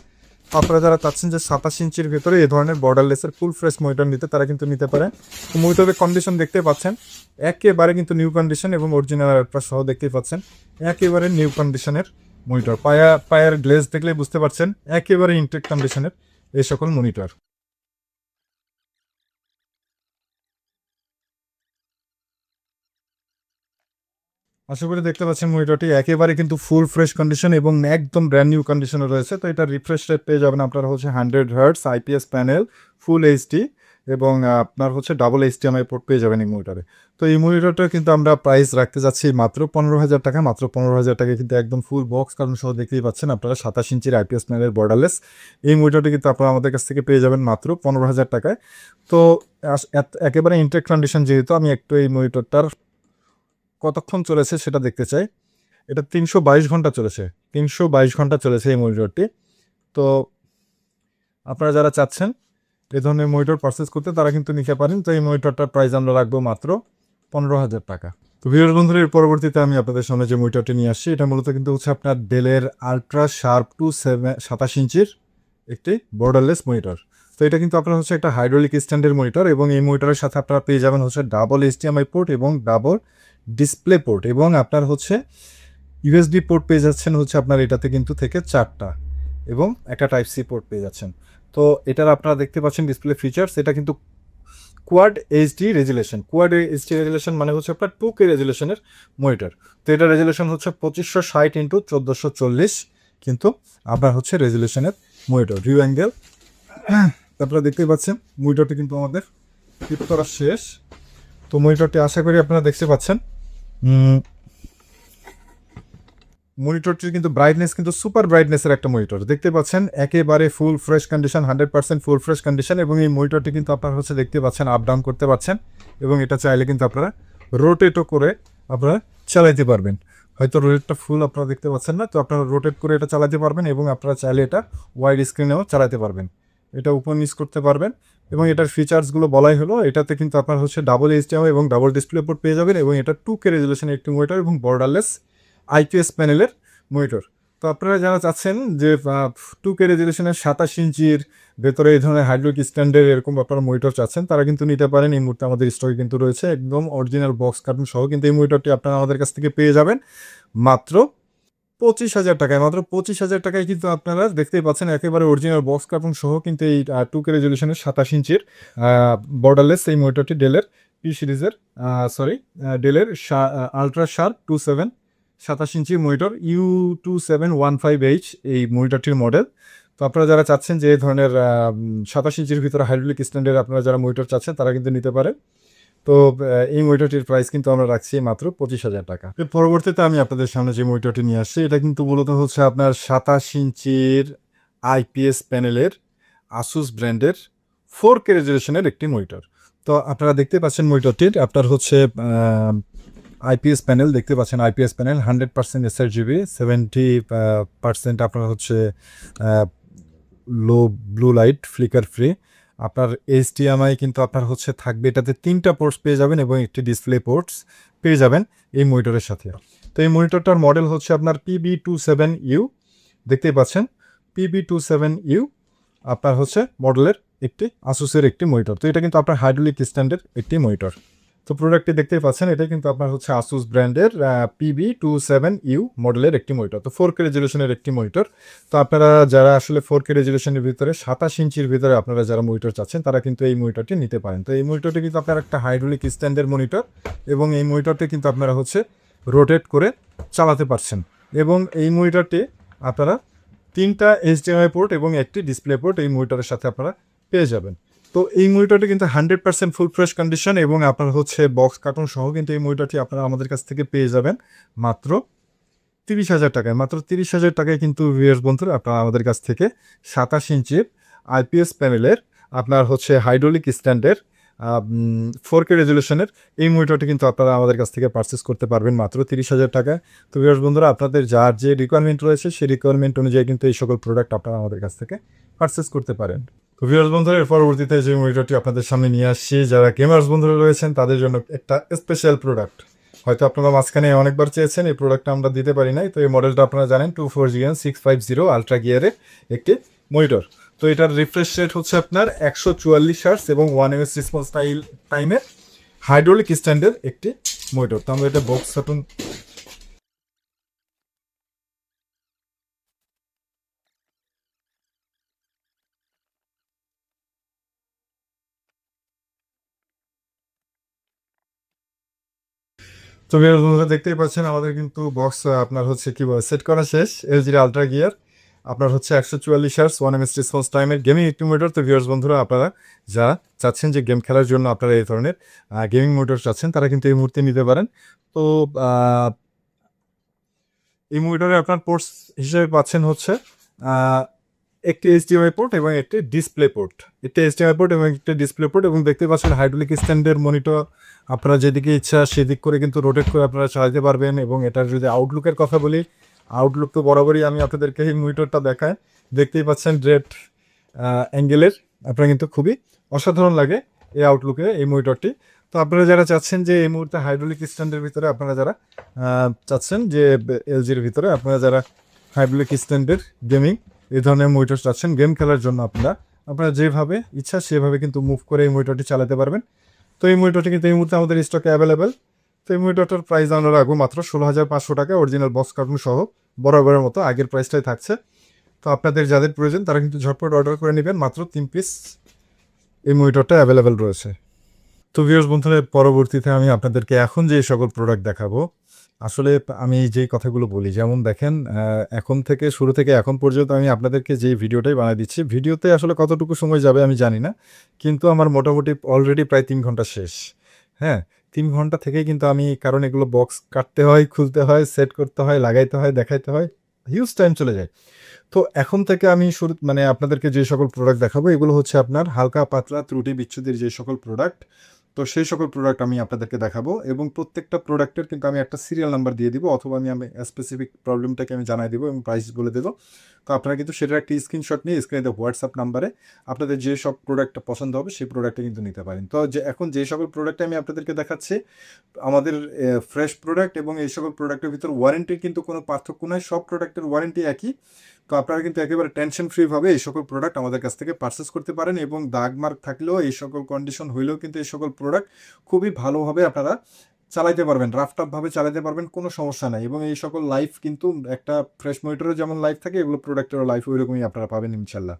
আপনারা যারা চাচ্ছেন যে 27 ইঞ্চির ভেতরে এই ধরনের বর্ডারলেসের ফুল ফ্রেশ মনিটর নিতে, তারা কিন্তু নিতে পারেন। মনিটরের কন্ডিশন দেখতে পাচ্ছেন একেবারে কিন্তু নিউ কন্ডিশন এবং অরিজিনাল অ্যাডাপ্টার সহ দেখতেই পাচ্ছেন একেবারে নিউ কন্ডিশনের মনিটর। পায়ের গ্লেজ দেখলে বুঝতে পারছেন একেবারে ইনটেক কন্ডিশনের এই সকল মনিটর। আশা করি দেখতে পাচ্ছেন মনিটরটি একেবারে কিন্তু ফুল ফ্রেশ কন্ডিশন এবং একদম ব্র্যান্ড নিউ কন্ডিশনে রয়েছে। তো এটা রিফ্রেশ রেট পেয়ে যাবেন আপনারা হচ্ছে 100 hertz IPS panel, full HD, এবং আপনার হচ্ছে ডাবল এইচডিএমআই পোর্ট পেয়ে যাবেন এই মনিটরে। তো এই মনিটরটা কিন্তু আমরা প্রাইস রাখতে যাচ্ছি মাত্র 15,000 টাকা। মাত্র 15,000 টাকা কিন্তু একদম ফুল বক্স কারণ সহ দেখতেই পাচ্ছেন আপনারা 27 ইঞ্চির আইপিএস প্যানেলের বর্ডারলেস এই মনিটরটি কিন্তু আপনারা আমাদের কাছ থেকে পেয়ে যাবেন মাত্র 15,000 টাকায়। তো একেবারে ইনটেক কন্ডিশন যেহেতু, আমি একটু এই মনিটরটার কতক্ষণ চলেছে সেটা দেখতে চাই। এটা 322 ঘন্টা চলেছে, 322 ঘন্টা চলেছে এই মনিটরটি। তো আপনারা যারা চাচ্ছেন এই ধরনের মনিটর পারচেস করতে, তারা কিন্তু নিতে পারেন। তো এই মনিটরটার প্রাইস আমরা রাখবো মাত্র 15,000 টাকা। তো ভিডিওর বন্ধুদের, পরবর্তীতে আমি আপনাদের সামনে যে মনিটরটি নিয়ে আসছি এটা মূলত কিন্তু হচ্ছে আপনার ডেলের আলট্রা শার্প 27 ইঞ্চির একটি বর্ডারলেস মনিটর। তো এটা কিন্তু আপনার হচ্ছে একটা হাইড্রোলিক স্ট্যান্ডের মনিটর, এবং এই মনিটরের সাথে আপনারা পেয়ে যাবেন হচ্ছে ডাবল এইচডিএমআই পোর্ট এবং ডাবল ডিসপ্লে পোর্ট, এবং আপনার হচ্ছে ইউএসবি পোর্ট পেয়ে যাচ্ছেন হচ্ছে আপনার এটাতে কিন্তু থেকে 4টা, এবং একটা টাইপ সি পোর্ট পেয়ে যাচ্ছেন। তো এটার আপনারা দেখতে পাচ্ছেন ডিসপ্লে ফিচার্স, এটা কিন্তু কোয়াড এইচডি রেজুলেশন মানে হচ্ছে আপনার 2K রেজুলেশনের মনিটর। তো এটা রেজুলেশন হচ্ছে 2560x1440, কিন্তু আপনার হচ্ছে রেজুলেশনের মনিটর ভিউ অ্যাঙ্গেল। আপনারা দেখতেই পাচ্ছেন মনিটরটি কিন্তু আমাদের ফিট করা শেষ। তো মনিটরটি আশা করি আপনারা দেখতে পাচ্ছেন। মনিটরটির কিন্তু ব্রাইটনেস কিন্তু সুপার ব্রাইটনেসের একটা মনিটর দেখতে পাচ্ছেন, একেবারে full fresh condition, 100% full fresh condition. এবং এই মনিটরটি কিন্তু আপনারা হচ্ছে দেখতে পাচ্ছেন আপ ডাউন করতে পারছেন, এবং এটা চাইলে কিন্তু আপনারা রোটেটও করে আপনারা চালাইতে পারবেন। হয়তো রোটেটটা ফুল আপনারা দেখতে পাচ্ছেন না, তো আপনারা রোটেট করে এটা চালাতে পারবেন, এবং আপনারা চাইলে এটা ওয়াইড স্ক্রিনেও চালাতে পারবেন, এটা ওপেন ইউজ করতে পারবেন। এবং এটার ফিচার্সগুলো বলাই হলো, এটাতে কিন্তু আপনার হচ্ছে ডাবল এইচডিএমআই এবং ডাবল ডিসপ্লে পোর্ট পেয়ে যাবেন, এবং এটা 2K রেজুলেশনের একটি মনিটর এবং বর্ডারলেস আইপিএস প্যানেলের মনিটর। তো আপনারা যারা চাচ্ছেন যে 2K রেজুলেশনের 27 ইঞ্চির ভেতরে এই ধরনের হাইড্রোলিক স্ট্যান্ডের এরকম আপনারা মনিটর চাচ্ছেন, তারা কিন্তু নিতে পারেন। এই মুহূর্তে আমাদের স্টকে কিন্তু রয়েছে একদম অরিজিনাল বক্স কার্টুন সহ, কিন্তু এই মনিটরটি আপনারা আমাদের কাছ থেকে পেয়ে যাবেন মাত্র 25,000 টাকায়, মাত্র 25,000 টাকায় কিন্তু আপনারা দেখতেই পাচ্ছেন একেবারে অরিজিনাল বক্স কার্টুন সহ কিন্তু এই 2K রেজলিউশনের 27 ইঞ্চির বর্ডারলেস এই মনিটরটি ডেলের পি সিরিজের, সরি, ডেলের ultra sharp 27 27 inch monitor U2715H এই মনিটরটির মডেল। তো আপনারা যারা চাচ্ছেন যে এই ধরনের 27 ইঞ্চির ভিতরে হাইড্রোলিক স্ট্যান্ডের আপনারা যারা মনিটর চাচ্ছেন তারা কিন্তু নিতে পারেন। তো এই মনিটরটির প্রাইস কিন্তু আমরা রাখছি মাত্র 25,000 টাকা। এর পরবর্তীতে আমি আপনাদের সামনে যে মনিটরটি নিয়ে আসছি এটা কিন্তু মূলত হচ্ছে আপনার 27 ইঞ্চির আইপিএস প্যানেলের আসুস ব্র্যান্ডের 4K রেজলিউশনের একটি মনিটর। তো আপনারা দেখতে পাচ্ছেন মনিটরটির আপনার হচ্ছে আইপিএস প্যানেল দেখতে পাচ্ছেন, আইপিএস প্যানেল 100% sRGB, 70% আপনার হচ্ছে low blue light flicker free. আপনার এইচডিএমআই কিন্তু আপনার হচ্ছে থাকবে, এটাতে 3টা পোর্টস পেয়ে যাবেন এবং একটি ডিসপ্লে পোর্টস পেয়ে যাবেন এই মনিটরের সাথে। তো এই মনিটরটার মডেল হচ্ছে আপনার PB27U, দেখতেই পাচ্ছেন PB27U আপনার হচ্ছে মডেলের একটি আসুসের একটি মনিটর। তো এটা কিন্তু আপনার হাইড্রোলিক স্ট্যান্ডের একটি মনিটর। তো প্রোডাক্টটি দেখতেই পাচ্ছেন, এটা কিন্তু আপনার হচ্ছে আসুস ব্র্যান্ডের PB27U মডেলের একটি মনিটর। তো 4K রেজলিউশনের একটি মনিটর। তো আপনারা যারা আসলে 4K রেজলিউশনের ভিতরে 27 ইঞ্চির ভিতরে আপনারা যারা মনিটর চাচ্ছেন তারা কিন্তু এই মনিটরটি নিতে পারেন। তো এই মনিটরটি কিন্তু আপনার একটা হাইড্রোলিক স্ট্যান্ডের মনিটর এবং এই মনিটরটি কিন্তু আপনারা হচ্ছে রোটেট করে চালাতে পারছেন এবং এই মনিটরটি আপনারা 3টা HDMI পোর্ট এবং একটি ডিসপ্লে পোর্ট এই মনিটরের সাথে আপনারা পেয়ে যাবেন। তো এই মনিটরটি কিন্তু 100% ফুল ফ্রেশ কন্ডিশন এবং আপনার হচ্ছে বক্স কার্টুন সহ কিন্তু এই মনিটরটি আপনারা আমাদের কাছ থেকে পেয়ে যাবেন মাত্র 30,000 টাকায়। মাত্র 30,000 টাকায় কিন্তু ভিউয়ার্স বন্ধুরা আপনারা আমাদের কাছ থেকে 27 ইঞ্চির আইপিএস প্যানেলের আপনার হচ্ছে হাইড্রোলিক স্ট্যান্ডের 4K রেজলিউশনের এই মনিটরটি কিন্তু আপনারা আমাদের কাছ থেকে পারচেস করতে পারবেন মাত্র 30,000 টাকায়। তো ভিউয়ার্স বন্ধুরা আপনাদের যার যে রিকোয়ারমেন্ট রয়েছে সেই রিকোয়ারমেন্ট অনুযায়ী কিন্তু এই সকল প্রোডাক্ট আপনারা আমাদের কাছ থেকে পারচেস করতে পারেন। তো ভিউয়ার্স বন্ধুরা এর পরবর্তীতে যে মনিটরটি আপনাদের সামনে নিয়ে আসছি, যারা গেমার্স বন্ধুরা রয়েছেন তাদের জন্য একটা স্পেশাল প্রোডাক্ট। হয়তো আপনারা মাঝখানে অনেকবার চেয়েছেন, এই প্রোডাক্টটা আমরা দিতে পারি নাই। তো এই মডেলটা আপনারা জানেন 24GN650 আলট্রা গিয়ারের একটি মনিটর। তো এটার রিফ্রেশ রেট হচ্ছে আপনার 144 হার্টজ এবং 1ms রেসপন্স টাইমের হাইড্রোলিক স্ট্যান্ডের একটি মনিটর। তো আমরা এটা বক্স কার্টুন তো বন্ধুরা দেখতেই পাচ্ছেন আমাদের কিন্তু বক্স আপনার হচ্ছে কি বলে সেট করা শেষ। এলজির আলট্রা গিয়ার আপনার হচ্ছে 144 হার্টজ 1ms রেসপন্স টাইমের গেমিং একটি মনিটর। তো ভিউয়ার্স বন্ধুরা আপনারা যা চাচ্ছেন যে গেম খেলার জন্য আপনারা এই ধরনের গেমিং মনিটর চাচ্ছেন তারা কিন্তু এই মুহূর্তে নিতে পারেন। তো এই মনিটরে আপনার পোর্টস হিসেবে পাচ্ছেন হচ্ছে একটি HDMI পোর্ট এবং একটি ডিসপ্লে পোর্ট, একটি HDMI পোর্ট এবং একটি ডিসপ্লে পোর্ট এবং দেখতে পাচ্ছেন হাইড্রোলিক স্ট্যান্ডের মনিটর আপনারা যেদিকে ইচ্ছা সেদিক করে কিন্তু রোটেট করে আপনারা চালাতে পারবেন। এবং এটার যদি আউটলুকের কথা বলি, আউটলুক তো বরাবরই আমি আপনাদেরকে এই মনিটরটা দেখাই, দেখতেই পাচ্ছেন রেড অ্যাঙ্গেলের আপনারা কিন্তু খুবই অসাধারণ লাগে এই আউটলুকে এই মনিটরটি। তো আপনারা যারা চাচ্ছেন যে এই মুহূর্তে হাইড্রোলিক স্ট্যান্ডের ভিতরে আপনারা যারা চাচ্ছেন যে এলজির ভিতরে আপনারা যারা হাইড্রোলিক স্ট্যান্ডের গেমিং এই ধরনের মনিটর চাচ্ছেন গেম খেলার জন্য আপনারা যেভাবে ইচ্ছা সেভাবে কিন্তু মুভ করে এই মনিটরটি চালাতে পারবেন। তো এই মনিটরটি কিন্তু এই মুহূর্তে আমাদের স্টকে অ্যাভেলেবেল। তো এই মনিটরটার প্রাইস আমরা রাখবো মাত্র 16,500 টাকা, অরিজিনাল বক্স কার্টুন সহ বরাবরের মতো আগের প্রাইসটাই থাকছে। তো আপনাদের যাদের প্রয়োজন তারা কিন্তু ঝটপট অর্ডার করে নেবেন, মাত্র 3 পিস এই মনিটরটা অ্যাভেলেবেল রয়েছে। তো ভিউয়ার্স বন্ধুরা পরবর্তীতে আমি আপনাদেরকে এখন যে সকল প্রোডাক্ট দেখাবো, আসলে আমি যেই কথাগুলো বলি যেমন দেখেন এখন থেকে শুরু থেকে এখন পর্যন্ত আমি আপনাদেরকে যে ভিডিওটাই বানিয়ে দিচ্ছি, ভিডিওতে আসলে কতটুকু সময় যাবে আমি জানি না, কিন্তু আমার মোটামুটি অলরেডি প্রায় 3 ঘন্টা শেষ। হ্যাঁ, 3 ঘন্টা থেকেই কিন্তু আমি, কারণ এগুলো বক্স কাটতে হয়, খুলতে হয়, সেট করতে হয়, লাগাইতে হয়, দেখাইতে হয়, হিউজ টাইম চলে যায়। তো এখন থেকে আমি শুরু মানে আপনাদেরকে যে সকল প্রোডাক্ট দেখাবো এগুলো হচ্ছে আপনার হালকা পাতলা ত্রুটি বিচ্ছুতির যে সকল প্রোডাক্ট, তো সেই সকল প্রোডাক্ট আমি আপনাদেরকে দেখাবো এবং প্রত্যেকটা প্রোডাক্টের কিন্তু আমি একটা সিরিয়াল নাম্বার দিয়ে দিব অথবা আমি স্পেসিফিক প্রবলেমটাকে আমি জানাই দেবো এবং প্রাইস বলে দেবো। তো আপনারা কিন্তু সেটার একটা স্ক্রিনশট নিয়ে স্ক্রিনে হোয়াটসঅ্যাপ নাম্বারে আপনাদের যে সব প্রোডাক্টটা পছন্দ হবে সেই প্রোডাক্টটা কিন্তু নিতে পারেন। তো এখন যে সকল প্রোডাক্টে আমি আপনাদেরকে দেখাচ্ছি আমাদের ফ্রেশ প্রোডাক্ট এবং এই সকল প্রোডাক্টের ভিতর ওয়ারেন্টির কিন্তু কোনো পার্থক্য নয়, সব প্রোডাক্টের ওয়ারেন্টি একই। তো আপনারা কিন্তু একেবারে টেনশন ফ্রিভাবে এই সকল প্রোডাক্ট আমাদের কাছ থেকে পারচেস করতে পারেন এবং দাগ মার্ক থাকলেও এই সকল কন্ডিশন হইলেও কিন্তু এই সকল প্রোডাক্ট খুবই ভালোভাবে আপনারা চালাইতে পারবেন, রাফ টাফভাবে চালাতে পারবেন, কোনো সমস্যা নাই। এবং এই সকল লাইফ কিন্তু একটা ফ্রেশ মনিটরের যেমন লাইফ থাকে, এগুলো প্রোডাক্টেরও লাইফ ওইরকমই আপনারা পাবেন ইনশাল্লাহ।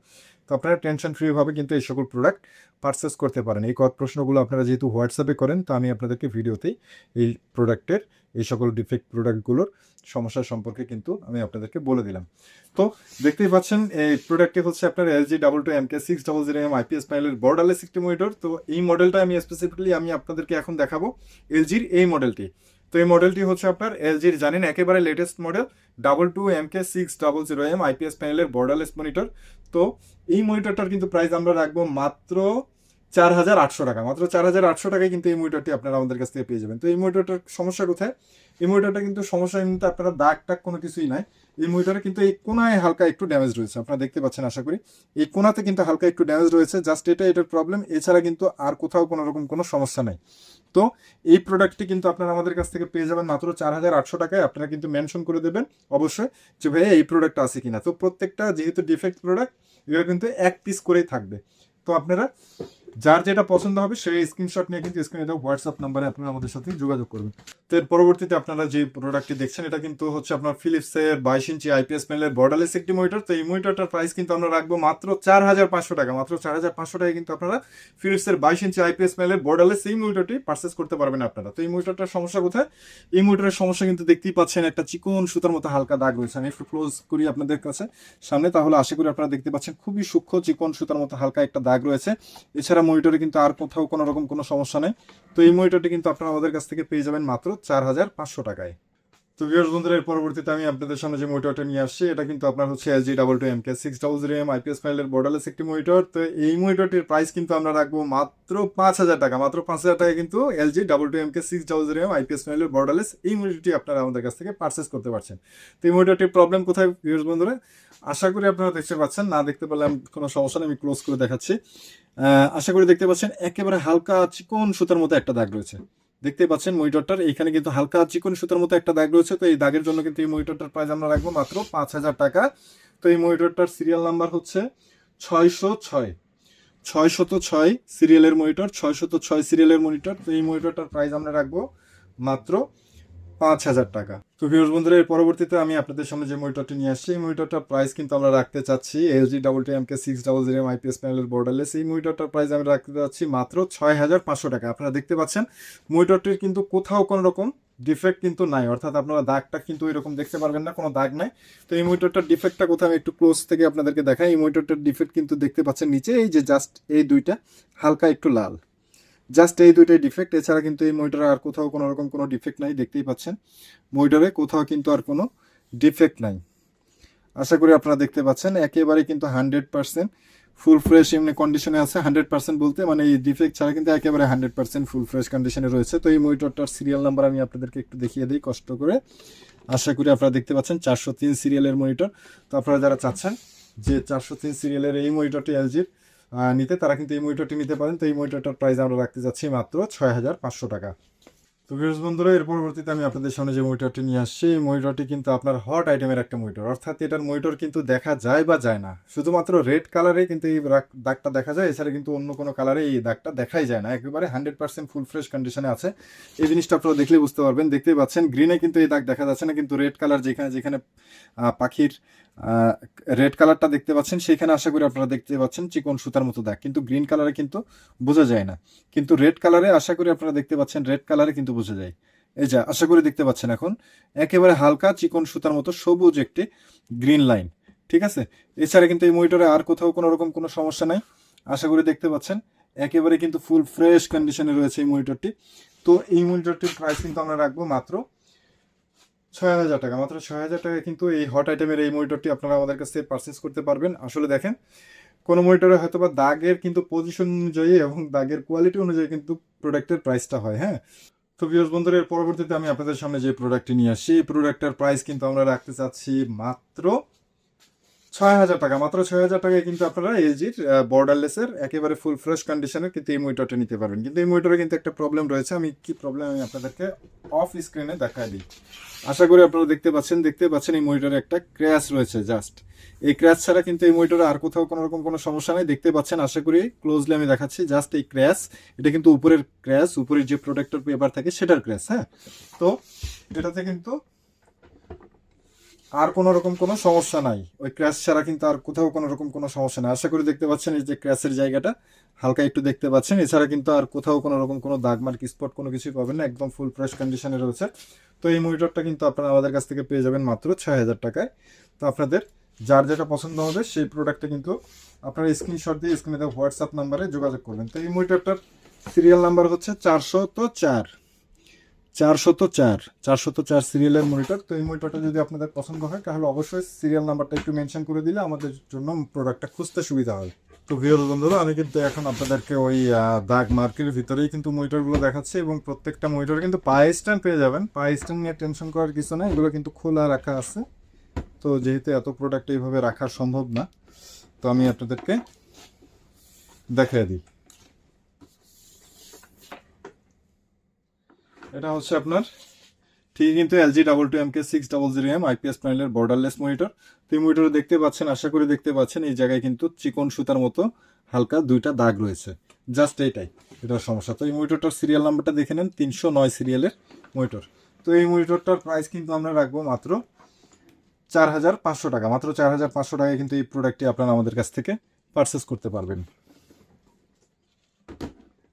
তো আপনারা টেনশন ফ্রিভাবে কিন্তু এই সকল প্রোডাক্ট পারচেস করতে পারেন। এই প্রশ্নগুলো আপনারা যেহেতু হোয়াটসঅ্যাপে করেন, তো আমি আপনাদেরকে ভিডিওতেই এই প্রোডাক্টের, এই সকল ডিফেক্ট প্রোডাক্টগুলোর সমস্যা সম্পর্কে কিন্তু আমি আপনাদেরকে বলে দিলাম। তো দেখতেই পাচ্ছেন এই প্রোডাক্টটি হচ্ছে আপনার LG22MK600M IPS প্যানেলের বর্ডারলেস একটি মনিটর। তো এই মডেলটা আমি স্পেসিফিকলি আমি আপনাদেরকে এখন দেখাবো এলজির এই মডেলটি। তো এই মডেলটি হচ্ছে আপনার এলজির জানেন একেবারে লেটেস্ট মডেল 22MK600M IPS প্যানেলের বর্ডারলেস মনিটর। তো এই মনিটরটার কিন্তু প্রাইস আমরা রাখবো মাত্র 4800 টাকা। মাত্র 4800 টাকায় কিন্তু এই মনিটরটি আপনারা আমাদের কাছ থেকে পেয়ে যাবেন। তো এই মনিটরটার সমস্যা কোথায়? এই মনিটরটা কিন্তু সমস্যা কিন্তু আপনারা দাগ টাগ কোনো কিছুই নাই। এই মনিটরে কিন্তু এই কোনায় হালকা একটু ড্যামেজ রয়েছে, আপনারা দেখতে পাচ্ছেন আশা করি। এই কোনাতে কিন্তু হালকা একটু ড্যামেজ রয়েছে, জাস্ট এটার প্রবলেম, এছাড়া কিন্তু আর কোথাও কোনো রকম কোনো সমস্যা নেই। তো এই প্রোডাক্টটি কিন্তু আপনারা আমাদের কাছ থেকে পেয়ে যাবেন মাত্র 4800 টাকায়। আপনারা কিন্তু মেনশন করে দেবেন অবশ্যই যে ভাইয়া এই প্রোডাক্ট আছে কিনা। তো প্রত্যেকটা যেহেতু ডিফেক্ট প্রোডাক্ট, এগুলো কিন্তু এক পিস করেই থাকবে। তো আপনারা যার যেটা পছন্দ হবে সেই স্ক্রিনশট নিয়ে কিন্তু স্ক্রিনে দেওয়া হোয়াটসঅ্যাপ নাম্বারে আপনারা আমাদের সাথে যোগাযোগ করবেন। তো এর পরবর্তীতে আপনারা যে প্রোডাক্টটি দেখছেন, এটা কিন্তু হচ্ছে আপনার ফিলিপসের 22 ইঞ্চি আইপিএস প্যানেলের বর্ডারলেস একটি মনিটর। তো এই মনিটরটার প্রাইস কিন্তু আমরা রাখবো মাত্র 4500 টাকা। মাত্র 4500 টাকায় কিন্তু আপনারা ফিলিপসের 22 ইঞ্চি আইপিএস প্যানেলের বর্ডারলেস এই মনিটরটি পারচেস করতে পারবেন আপনারা। তো এই মনিটরটার সমস্যা কোথায়? এই মনিটরের সমস্যা কিন্তু দেখতেই পাচ্ছেন, একটা চিকন সুতার মতো হালকা দাগ রয়েছে। আমি একটু ক্লোজ করি আপনাদের কাছে সামনে, তাহলে আশা করি আপনারা দেখতে পাচ্ছেন খুবই সূক্ষ্ম চিকন সুতার মতো হালকা একটা দাগ রয়েছে। এছাড়া মনিটরে কিন্তু আর কোথাও কোনো রকম কোনো সমস্যা নেই। তো এই মনিটরটি কিন্তু আপনারা আমাদের কাছ থেকে পেয়ে যাবেন মাত্র 4500 টাকায়। তো ভিউয়ার্স বন্ধুরা, এর পরবর্তীতে আমি আপনাদের সামনে যে মনিটরটা নিয়ে আসছি, এটা কিন্তু আপনার হচ্ছে LG22MK600M IPS প্যানেলের বর্ডারলেস একটি মনিটর। তো এই মনিটরটির প্রাইস কিন্তু আমরা রাখবো মাত্র 5000 টাকা। মাত্র 5000 টাকা কিন্তু LG22MK600M IPS প্যানেলের বর্ডারলেস এই মনিটরটি আপনারা আমাদের কাছ থেকে পারচেস করতে পারছেন। তো এই মনিটরটির প্রবলেম কোথায় ভিউয়ার্স বন্ধুরা? আশা করি আপনারা দেখতে পাচ্ছেন, না দেখতে পারলে কোনো সমস্যা নেই, আমি ক্লোজ করে দেখাচ্ছি। আশা করি দেখতে পাচ্ছেন একেবারে হালকা চিকন সুতার মতো একটা দাগ রয়েছে। দেখতে পাচ্ছেন মনিটরটার এইখানে কিন্তু হালকা চিকন সুতার মতো একটা দাগ রয়েছে। তো এই দাগের জন্য কিন্তু এই মনিটরটার প্রাইস আমরা রাখবো মাত্র 5000 টাকা। তো এই মনিটরটার সিরিয়াল নাম্বার হচ্ছে 606 সিরিয়ালের মনিটর, 606 সিরিয়ালের মনিটর। তো এই মনিটরটার প্রাইস আমরা রাখবো মাত্র 5000 টাকা। তো ভিউয়ার্স বন্ধুরা, এর পরবর্তীতে আমি আপনাদের সামনে যে মনিটরটি নিয়ে আসছি, এই মনিটরটার প্রাইস কিন্তু আমরা রাখতে চাচ্ছি LG22MK600M IPS প্যানেলের বর্ডারলেস এই মনিটরটার প্রাইস আমি রাখতে চাচ্ছি মাত্র 6500 টাকা। আপনারা দেখতে পাচ্ছেন মনিটরটির কিন্তু কোথাও কোনো রকম ডিফেক্ট কিন্তু নাই, অর্থাৎ আপনারা দাগটা কিন্তু এরকম দেখতে পারবেন না, কোনো দাগ নাই। তো এই মনিটরটার ডিফেক্টটা কোথাও আমি একটু ক্লোজ থেকে আপনাদেরকে দেখাই। এই মনিটরটার ডিফেক্ট কিন্তু দেখতে পাচ্ছেন নিচে, এই যে জাস্ট এই দুইটা হালকা একটু লাল, জাস্ট এই দুইটাই ডিফেক্ট। এছাড়া কিন্তু এই মনিটরে আর কোথাও কোনো রকম কোনো ডিফেক্ট নাই, দেখতেই পাচ্ছেন মনিটরে কোথাও কিন্তু আর কোনো ডিফেক্ট নাই। আশা করি আপনারা দেখতে পাচ্ছেন একেবারে কিন্তু 100% ফুল ফ্রেশ এমনি কন্ডিশনে আছে। 100% বলতে মানে এই ডিফেক্ট ছাড়া কিন্তু একেবারে 100% ফুল ফ্রেশ কন্ডিশনে রয়েছে। তো এই মনিটরটার সিরিয়াল নাম্বার আমি আপনাদেরকে একটু দেখিয়ে দিই কষ্ট করে। আশা করি আপনারা দেখতে পাচ্ছেন 403 সিরিয়ালের মনিটর। তো আপনারা যারা চাচ্ছেন যে 403 সিরিয়ালের এই মনিটরটি এলজির নিতে, তারা কিন্তু এই মনিটরটি নিতে পারেন। তো এই মনিটরটার প্রাইস আমরা রাখতে যাচ্ছি মাত্র 6500 টাকা। তো ভিউয়ার্স বন্ধুরা, এর পরবর্তীতে আমি আপনাদের সামনে যে মনিটরটি নিয়ে আসছি, এই মনিটরটি কিন্তু আপনার হট আইটেমের একটা মনিটর, অর্থাৎ এটার মনিটর কিন্তু দেখা যায় বা যায় না, শুধুমাত্র রেড কালারে কিন্তু এই দাগটা দেখা যায়, এছাড়া কিন্তু অন্য কোনো কালারে এই দাগটা দেখাই যায় না। একেবারে 100% ফুল ফ্রেশ কন্ডিশনে আছে। এই জিনিসটা আপনারা দেখলে বুঝতে পারবেন। দেখতেই পাচ্ছেন গ্রিনে কিন্তু এই দাগ দেখা যাচ্ছে না, কিন্তু রেড কালার যেখানে যেখানে পাখির রেড কালারটা দেখতে পাচ্ছেন সেখানে আশা করি আপনারা দেখতে পাচ্ছেন চিকন সুতার মতো দাগ, কিন্তু গ্রিন কালারে কিন্তু বোঝা যায় না। কিন্তু রেড কালারে আশা করি আপনারা দেখতে পাচ্ছেন, রেড কালারে কিন্তু বোঝা যায়। এই যা আশা করি দেখতে পাচ্ছেন এখন একেবারে হালকা চিকন সুতার মতো সবুজ একটি গ্রিন লাইন, ঠিক আছে। এছাড়া কিন্তু এই মনিটরে আর কোথাও কোনো রকম কোনো সমস্যা নাই, আশা করি দেখতে পাচ্ছেন একেবারে কিন্তু ফুল ফ্রেশ কন্ডিশনে রয়েছে এই মনিটরটি। তো এই মনিটরটির প্রাইস কিন্তু আমরা রাখবো মাত্র 6000 টাকা। মাত্র 6000 টাকা কিন্তু এই হট আইটেমের এই মনিটরটি আপনারা আমাদের কাছ থেকে পারচেস করতে পারবেন। আসলে দেখেন কোনো মনিটরে হয়তো বা দাগের কিন্তু পজিশন অনুযায়ী এবং দাগের কোয়ালিটি অনুযায়ী কিন্তু প্রোডাক্টের প্রাইসটা হয়, হ্যাঁ। তো ভিউয়ার্স বন্ধুরা, এর পরবর্তীতে আমি আপনাদের সামনে যে প্রোডাক্টটি নিয়ে আসছি, এই প্রোডাক্টের প্রাইস কিন্তু আমরা রাখতে চাচ্ছি মাত্র 6000 টাকা। মাত্র 6000 টাকায় কিন্তু আপনারা এলজির বর্ডারলেসের একেবারে ফুল ফ্রেশ কন্ডিশনের কিন্তু এই মনিটরটা নিতে পারবেন। কিন্তু এই মনিটরে কিন্তু একটা প্রবলেম রয়েছে, আমি কি প্রবলেম আমি আপনাদেরকে অফ স্ক্রিনে দেখাই দিই। আশা করি আপনারা দেখতে পাচ্ছেন এই মনিটরে একটা ক্র্যাশ রয়েছে, জাস্ট এই ক্র্যাশ ছাড়া কিন্তু এই মনিটরে আর কোথাও কোনো রকম কোনো সমস্যা নেই। দেখতে পাচ্ছেন, আশা করি ক্লোজলি আমি দেখাচ্ছি, জাস্ট এই ক্র্যাশ, এটা কিন্তু উপরের ক্র্যাশ, উপরের যে প্রোটেক্টর পেপার থাকে সেটার ক্র্যাশ। হ্যাঁ, তো এটাতে কিন্তু আর কোনো রকম কোনো সমস্যা নাই, ওই ক্র্যাশ ছাড়া কিন্তু আর কোথাও কোনো রকম কোনো সমস্যা নাই। আশা করি দেখতে পাচ্ছেন এই যে ক্র্যাশের জায়গাটা হালকা একটু দেখতে পাচ্ছেন, এছাড়া কিন্তু আর কোথাও কোনো রকম কোনো দাগ মার্ক স্পট কোনো কিছুই পাবেন না, একদম ফুল ফ্রেশ কন্ডিশনে রয়েছে। তো এই মনিটরটা কিন্তু আপনারা আমাদের কাছ থেকে পেয়ে যাবেন মাত্র 6,000 টাকায়। তো আপনাদের যার যেটা পছন্দ হবে সেই প্রোডাক্টটা কিন্তু আপনারা স্ক্রিনশট দিয়ে স্ক্রিনে দেওয়া হোয়াটসঅ্যাপ নাম্বারে যোগাযোগ করবেন। তো এই মনিটরটার সিরিয়াল নাম্বার হচ্ছে 404 404 সিরিয়ালের মনিটর। তো এই মনিটরটা যদি আপনাদের পছন্দ হয় তাহলে অবশ্যই সিরিয়াল নাম্বারটা একটু মেনশন করে দিলে আমাদের জন্য প্রোডাক্টটা খুঁজতে সুবিধা হয়। তো ভিউয়ার্স বন্ধুরা, আমি কিন্তু এখন আপনাদেরকে ওই দাগ মার্কের ভিতরেই কিন্তু মনিটরগুলো দেখাচ্ছি, এবং প্রত্যেকটা মনিটরে কিন্তু পায়ে স্ট্যান্ড পেয়ে যাবেন। পায়ে স্ট্যান্ড নিয়ে টেনশন করার কিছু না, এগুলো কিন্তু খোলা রাখা আছে। তো যেহেতু এত প্রোডাক্ট এইভাবে রাখা সম্ভব না, তো আমি আপনাদেরকে দেখিয়ে দিই। এটা হচ্ছে আপনার ঠিক কিন্তু এলজি 22MK600M IPS প্যানেলের বর্ডারলেস মনিটর। তো এই মনিটরে দেখতে পাচ্ছেন, আশা করি দেখতে পাচ্ছেন, এই জায়গায় কিন্তু চিকন সুতার মতো হালকা দুইটা দাগ রয়েছে, জাস্ট এইটাই এটার সমস্যা। তো এই মনিটরটার সিরিয়াল নাম্বারটা দেখে নেন, 309 সিরিয়ালের মনিটর। তো এই মনিটরটার প্রাইস কিন্তু আমরা রাখবো মাত্র 4,500 টাকা। মাত্র 4,500 টাকায় কিন্তু এই প্রোডাক্টটি আপনারা আমাদের কাছ থেকে পারচেস করতে পারবেন।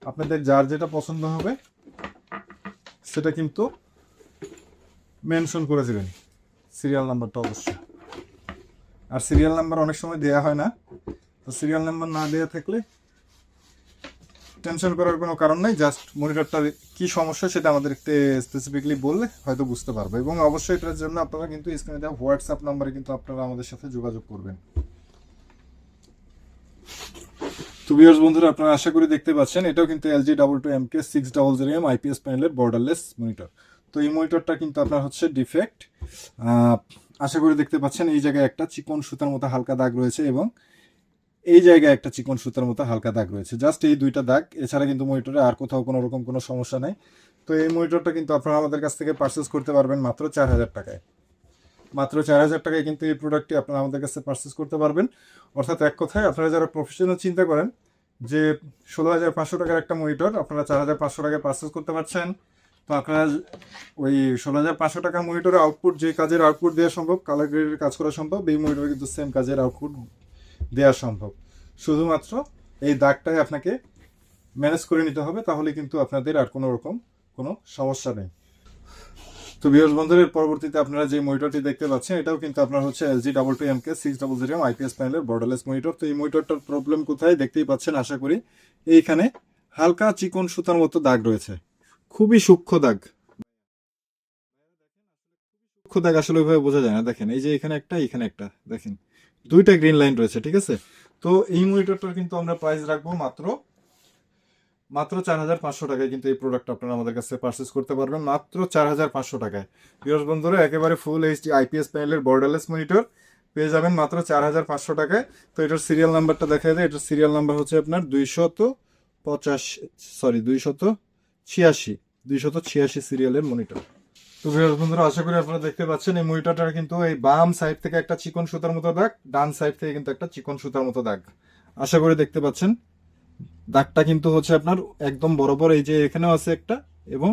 আপনাদের যার যেটা পছন্দ হবে সেটা কিন্তু মেনশন করে দেবেন সিরিয়াল নাম্বারটা অবশ্যই। আর সিরিয়াল নাম্বার অনেক সময় দেওয়া হয় না, তো সিরিয়াল নাম্বার না দেওয়া থাকলে টেনশন করার কোনো কারণ নাই। জাস্ট মনিটরটার কী সমস্যা সেটা আমাদেরকে স্পেসিফিকলি বললে হয়তো বুঝতে পারবো, এবং অবশ্যই এটার জন্য আপনারা কিন্তু স্ক্রিনে দেওয়া হোয়াটসঅ্যাপ নাম্বারে কিন্তু আপনারা আমাদের সাথে যোগাযোগ করবেন। তো ভিউয়ার্স বন্ধুরা, আপনারা আশা করি দেখতে পাচ্ছেন, এটাও কিন্তু LG 22MK600M IPS প্যানেলের বর্ডারলেস মনিটর। তো এই মনিটরটা কিন্তু আপনার হচ্ছে ডিফেক্ট, আশা করি দেখতে পাচ্ছেন, এই জায়গায় একটা চিকন সুতার মতো হালকা দাগ রয়েছে, এবং এই জায়গায় একটা চিকন সুতার মতো হালকা দাগ রয়েছে, জাস্ট এই দুইটা দাগ, এছাড়া কিন্তু মনিটরে আর কোথাও কোনো রকম কোনো সমস্যা নেই। তো এই মনিটরটা কিন্তু আপনারা আমাদের কাছ থেকে পারচেস করতে পারবেন মাত্র 4,000 টাকায়। মাত্র 4,000 টাকায় কিন্তু এই প্রোডাক্টটি আপনারা আমাদের কাছে পারচেস করতে পারবেন। অর্থাৎ এক কথায়, আপনারা যারা প্রফেশনাল চিন্তা করেন যে 16,500 টাকার একটা মনিটর আপনারা 4,500 টাকায় পারচেস করতে পারছেন, তো আপনারা ওই 16,500 টাকার মনিটরের আউটপুট, যে কাজের আউটপুট দেওয়া সম্ভব, কালার গ্রেডের কাজ করা সম্ভব, এই মনিটরে কিন্তু সেম কাজের আউটপুট দেওয়া সম্ভব। শুধুমাত্র এই দাগটাই আপনাকে ম্যানেজ করে নিতে হবে, তাহলে কিন্তু আপনাদের আর কোনো রকম কোনো সমস্যা নেই। তো ভিউয়ার্স বন্ধুরা, পরবর্তীতে আপনারা যে মনিটরটি দেখতে পাচ্ছেন, এটাও কিন্তু আপনার হচ্ছে LG 22MK600M IPS প্যানেলের বর্ডারলেস মনিটর। তো এই মনিটরটার প্রবলেম কোথায় দেখতেই পাচ্ছেন, আশা করি এইখানে হালকা চিকন সুতার মতো দাগ রয়েছে, খুবই সূক্ষ্ম দাগ। সূক্ষ্ম দাগ আসলে ওইভাবে বোঝা যায় না, দেখেন এই যে এখানে একটা, এখানে একটা, দেখেন দুইটা গ্রিন লাইন রয়েছে, ঠিক আছে। তো এই মনিটরটার কিন্তু আমরা প্রাইস রাখবো মাত্র 4,500 টাকায়। কিন্তু এই প্রোডাক্ট আপনারা আমাদের কাছে পারচেস করতে পারবেন মাত্র 4,500 টাকায়। ভিউয়ার্স বন্ধুরা, একেবারে ফুল এইচডি IPS প্যানেলের বর্ডারলেস মনিটর পেয়ে যাবেন মাত্র 4,500 টাকায়। তো এটার সিরিয়াল নাম্বারটা দেখা যায়, এটার সিরিয়াল নাম্বার হচ্ছে আপনার 286 সিরিয়ালের মনিটর। তো ভিউয়ার্স বন্ধুরা, আশা করি আপনারা দেখতে পাচ্ছেন, এই মনিটরটার কিন্তু এই বাম সাইড থেকে একটা চিকন সুতার মতো দাগ, ডান সাইড থেকে কিন্তু একটা চিকন সুতার মতো দাগ, আশা করি দেখতে পাচ্ছেন। দাগটা কিন্তু হচ্ছে আপনার একদম বরাবর, এই যে এখানেও আছে একটা, এবং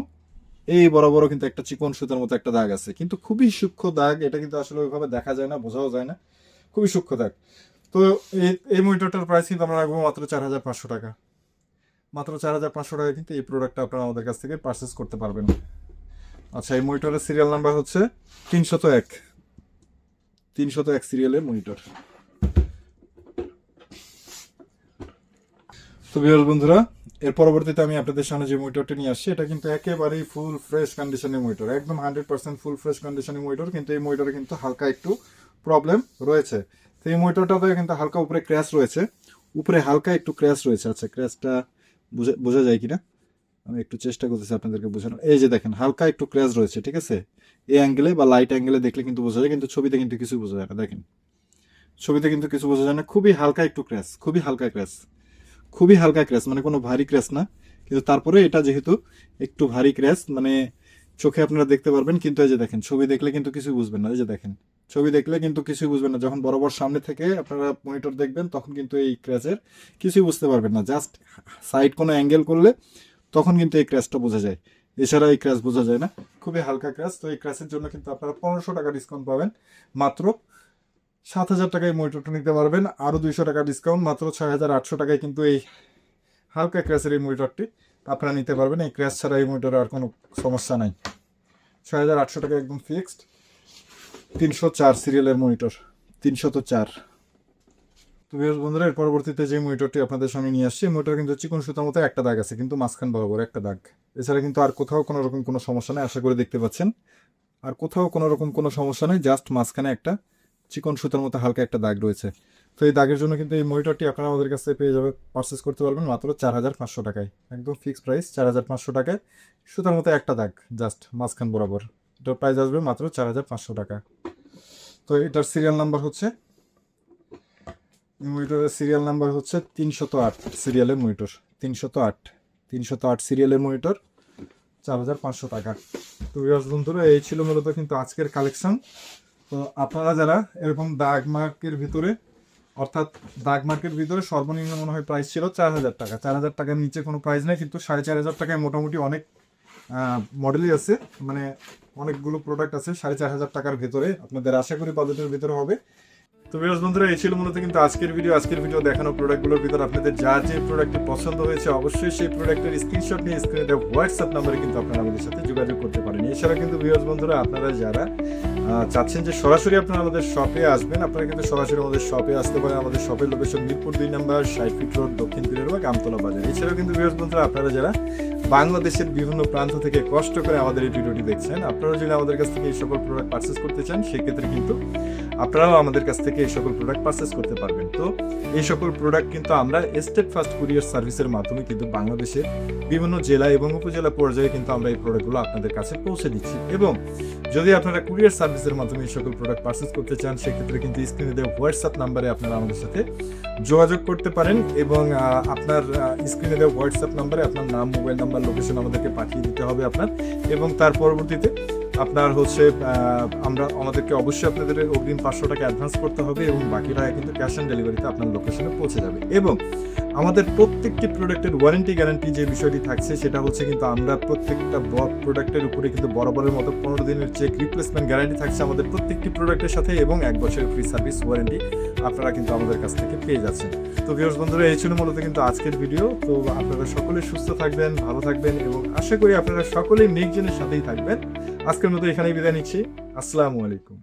এই বরাবরও কিন্তু একটা চিকন সুতার মতো একটা দাগ আছে, কিন্তু খুবই সূক্ষ্ম দাগ, এটা কিন্তু আসলে ওইভাবে দেখা যায় না, বোঝাও যায় না, খুবই সূক্ষ্ম দাগ। তো এই মনিটরটার প্রাইস কিন্তু আমরা রাখবো মাত্র 4,500 টাকা। মাত্র 4,500 টাকা কিন্তু এই প্রোডাক্টটা আপনারা আমাদের কাছ থেকে পারচেস করতে পারবেন। আচ্ছা, এই মনিটরের সিরিয়াল নাম্বার হচ্ছে 301 সিরিয়ালের মনিটর। তো ভিউয়ার্স বন্ধুরা, এর পরবর্তীতে আমি আপনাদের সামনে যে মনিটরটি নিয়ে আসছি, এটা কিন্তু একেবারেই ফুল ফ্রেশ কন্ডিশনের মনিটর, একদম 100% ফুল ফ্রেশ কন্ডিশনের মনিটর। কিন্তু এই মনিটরে কিন্তু হালকা একটু প্রবলেম রয়েছে। তো এই মনিটরটাতে কিন্তু হালকা উপরে ক্র্যাশ রয়েছে, উপরে হালকা একটু ক্র্যাশ রয়েছে। আচ্ছা, ক্র্যাশটা বোঝা যায় কিনা আমি একটু চেষ্টা করতেছি আপনাদেরকে বোঝানোর। এই যে দেখেন, হালকা একটু ক্র্যাশ রয়েছে, ঠিক আছে। এই অ্যাঙ্গেলে বা লাইট অ্যাঙ্গেলে দেখলে কিন্তু বোঝা যায়, কিন্তু ছবিতে কিন্তু কিছু বোঝা যায় না। দেখেন, ছবিতে কিন্তু কিছু বোঝা যায় না, খুবই হালকা একটু ক্র্যাশ, খুবই হালকা ক্র্যাশ, খুবই হালকা ক্র্যাশ, মানে কোনো ভারী ক্র্যাশ না। কিন্তু তারপরে এটা যেহেতু একটু ভারী ক্র্যাশ, মানে চোখে আপনারা দেখতে পারবেন, কিন্তু এই যে দেখেন, ছবি দেখলে কিন্তু কিছু বুঝবেন না। এই যে দেখেন, ছবি দেখলে কিন্তু কিছুই বুঝবেন না, যখন বরাবর সামনে থেকে আপনারা মনিটর দেখবেন তখন কিন্তু এই ক্র্যাচের কিছুই বুঝতে পারবেন না। জাস্ট সাইড কোনো অ্যাঙ্গেল করলে তখন কিন্তু এই ক্র্যাচটা বোঝা যায়, এছাড়া এই ক্র্যাচ বোঝা যায় না। খুবই হালকা ক্র্যাচ। তো এই ক্র্যাচের জন্য কিন্তু আপনারা 1500 টাকা ডিসকাউন্ট পাবেন, মাত্র 7000 টাকায় মনিটরটা নিতে পারবেন। আরও 200 টাকা ডিসকাউন্ট, মাত্র 6800 টাকায় কিন্তু এই হালকা ক্র্যাচের এই মনিটরটি আপনারা নিতে পারবেন। এই ক্র্যাচ ছাড়া এই মনিটরে আর কোনো সমস্যা নাই। 6800 টাকা একদম ফিক্সড। 304 সিরিয়ালের মনিটর, 304। তো ভিউয়ার্স বন্ধুরা, এর পরবর্তীতে যে মনিটরটি আপনাদের সামনে নিয়ে আসছি, মনিটর কিন্তু চিকন সুতার মতো একটা দাগ আছে, কিন্তু মাঝখান বরাবর একটা দাগ। এছাড়া কিন্তু আর কোথাও কোনো রকম কোনো সমস্যা নেই, আশা করে দেখতে পাচ্ছেন। আর কোথাও কোনো রকম কোনো সমস্যা নেই, জাস্ট মাঝখানে একটা চিকন সুতার মতো হালকা একটা দাগ রয়েছে। তো এই দাগের জন্য কিন্তু এই মনিটরটি আপনারা আমাদের কাছে পেয়ে যাবে, পারচেস করতে পারবেন মাত্র 4500 টাকায়। একদম ফিক্সড প্রাইস 4500 টাকায়, সুতার মতো একটা দাগ জাস্ট মাঝখান বরাবর। এটার প্রাইস আসবে মাত্র 4500 টাকা। তো এটার সিরিয়াল নাম্বার হচ্ছে, মনিটরের সিরিয়াল নাম্বার হচ্ছে 308 সিরিয়ালের মনিটর, 308 সিরিয়ালের মনিটর, 4500 টাকা। তো ভিউয়ার্স বন্ধুরা, এই ছিল মূলত কিন্তু আজকের কালেকশন। তো আপনারা যারা এরকম দাগ মার্কের ভিতরে, অর্থাৎ দাগ মার্কের ভিতরে সর্বনিম্ন মনে হয় প্রাইস ছিল 4000 টাকা, 4000 টাকার নিচে কোনো প্রাইস নেই, কিন্তু 4500 টাকায় মোটামুটি অনেক মডেলই আছে, মানে অনেকগুলো প্রোডাক্ট আছে 4500 টাকার ভিতরে, আপনাদের আশা করি বাজেটের ভিতরে হবে। তো ভিউয়ার্স বন্ধুরা, এই ছিল মূলত কিন্তু আজকের ভিডিও দেখানো প্রোডাক্টগুলোর ভিতর আপনাদের যা যে প্রোডাক্টটি পছন্দ হয়েছে, অবশ্যই সেই প্রোডাক্টের স্ক্রিনশট নিয়ে স্ক্রিনে দেওয়া হোয়াটসঅ্যাপ নাম্বারে কিন্তু আপনারা আমাদের সাথে যোগাযোগ করতে পারেন। এছাড়া কিন্তু ভিউয়ার্স বন্ধুরা, আপনারা যারা চাচ্ছেন যে সরাসরি আপনারা আমাদের শপে আসবেন, আপনারা কিন্তু সরাসরি আমাদের শপে আসতে পারেন। আমাদের শপের লোকেশন মিরপুর 2 নম্বর 60 ফিট রোড, দক্ষিণ পীরেরবাগ, আমতলা বাজার। এছাড়াও কিন্তু ভিউয়ার্স বন্ধুরা, আপনারা যারা বাংলাদেশের বিভিন্ন প্রান্ত থেকে কষ্ট করে আমাদের এই ভিডিওটি দেখছেন, আপনারা যদি আমাদের কাছ থেকে এই সকল প্রোডাক্ট পারচেস করতে চান, সেক্ষেত্রে কিন্তু আপনারাও আমাদের কাছ থেকে এই সকল প্রোডাক্ট পারচেস করতে পারবেন। তো এই সকল প্রোডাক্ট কিন্তু আমরা স্টেট ফার্স্ট কুরিয়ার সার্ভিসের মাধ্যমে কিন্তু বাংলাদেশের বিভিন্ন জেলা এবং উপজেলা পর্যায়ে কিন্তু আমরা এই প্রোডাক্টগুলো আপনাদের কাছে পৌঁছে দিচ্ছি। এবং যদি আপনারা কুরিয়ার সার্ভিসের মাধ্যমে এই সকল প্রোডাক্ট পারচেস করতে চান, সেক্ষেত্রে কিন্তু স্ক্রিনে দেওয়া হোয়াটসঅ্যাপ নাম্বারে আপনারা আমাদের সাথে যোগাযোগ করতে পারেন। এবং আপনার স্ক্রিনে দেওয়া হোয়াটসঅ্যাপ নাম্বারে আপনার নাম, মোবাইল নাম্বার, লোকেশন আমাদেরকে পাঠিয়ে দিতে হবে আপনার। এবং তার পরবর্তীতে আপনার হচ্ছে আমাদেরকে অবশ্যই আপনাদের অগ্রিম 500 টাকা অ্যাডভান্স করতে হবে, এবং বাকি টাকা কিন্তু ক্যাশ অন ডেলিভারিতে আপনার লোকেশনে পৌঁছে যাবে। এবং আমাদের প্রত্যেকটি প্রোডাক্টের ওয়ারেন্টি গ্যারান্টি যে বিষয়টি থাকছে, সেটা হচ্ছে কিন্তু আমরা প্রত্যেকটা প্রোডাক্টের উপরে কিন্তু বরাবরের মতো 15 দিনের চেক রিপ্লেসমেন্ট গ্যারান্টি থাকছে আমাদের প্রত্যেকটি প্রোডাক্টের সাথে, এবং 1 বছরের ফ্রি সার্ভিস ওয়ারেন্টি আপনারা কিন্তু আমাদের কাছ থেকে পেয়ে যাচ্ছেন। তো ভিউয়ার্স বন্ধুরা, এই ছিল মূলত কিন্তু আজকের ভিডিও। তো আপনারা সকলে সুস্থ থাকবেন, ভালো থাকবেন, এবং আশা করি আপনারা সকলেই নেক্সট জনের সাথেই থাকবেন। আজকের মতো এখানেই বিদায় নিচ্ছি। আসসালামু আলাইকুম।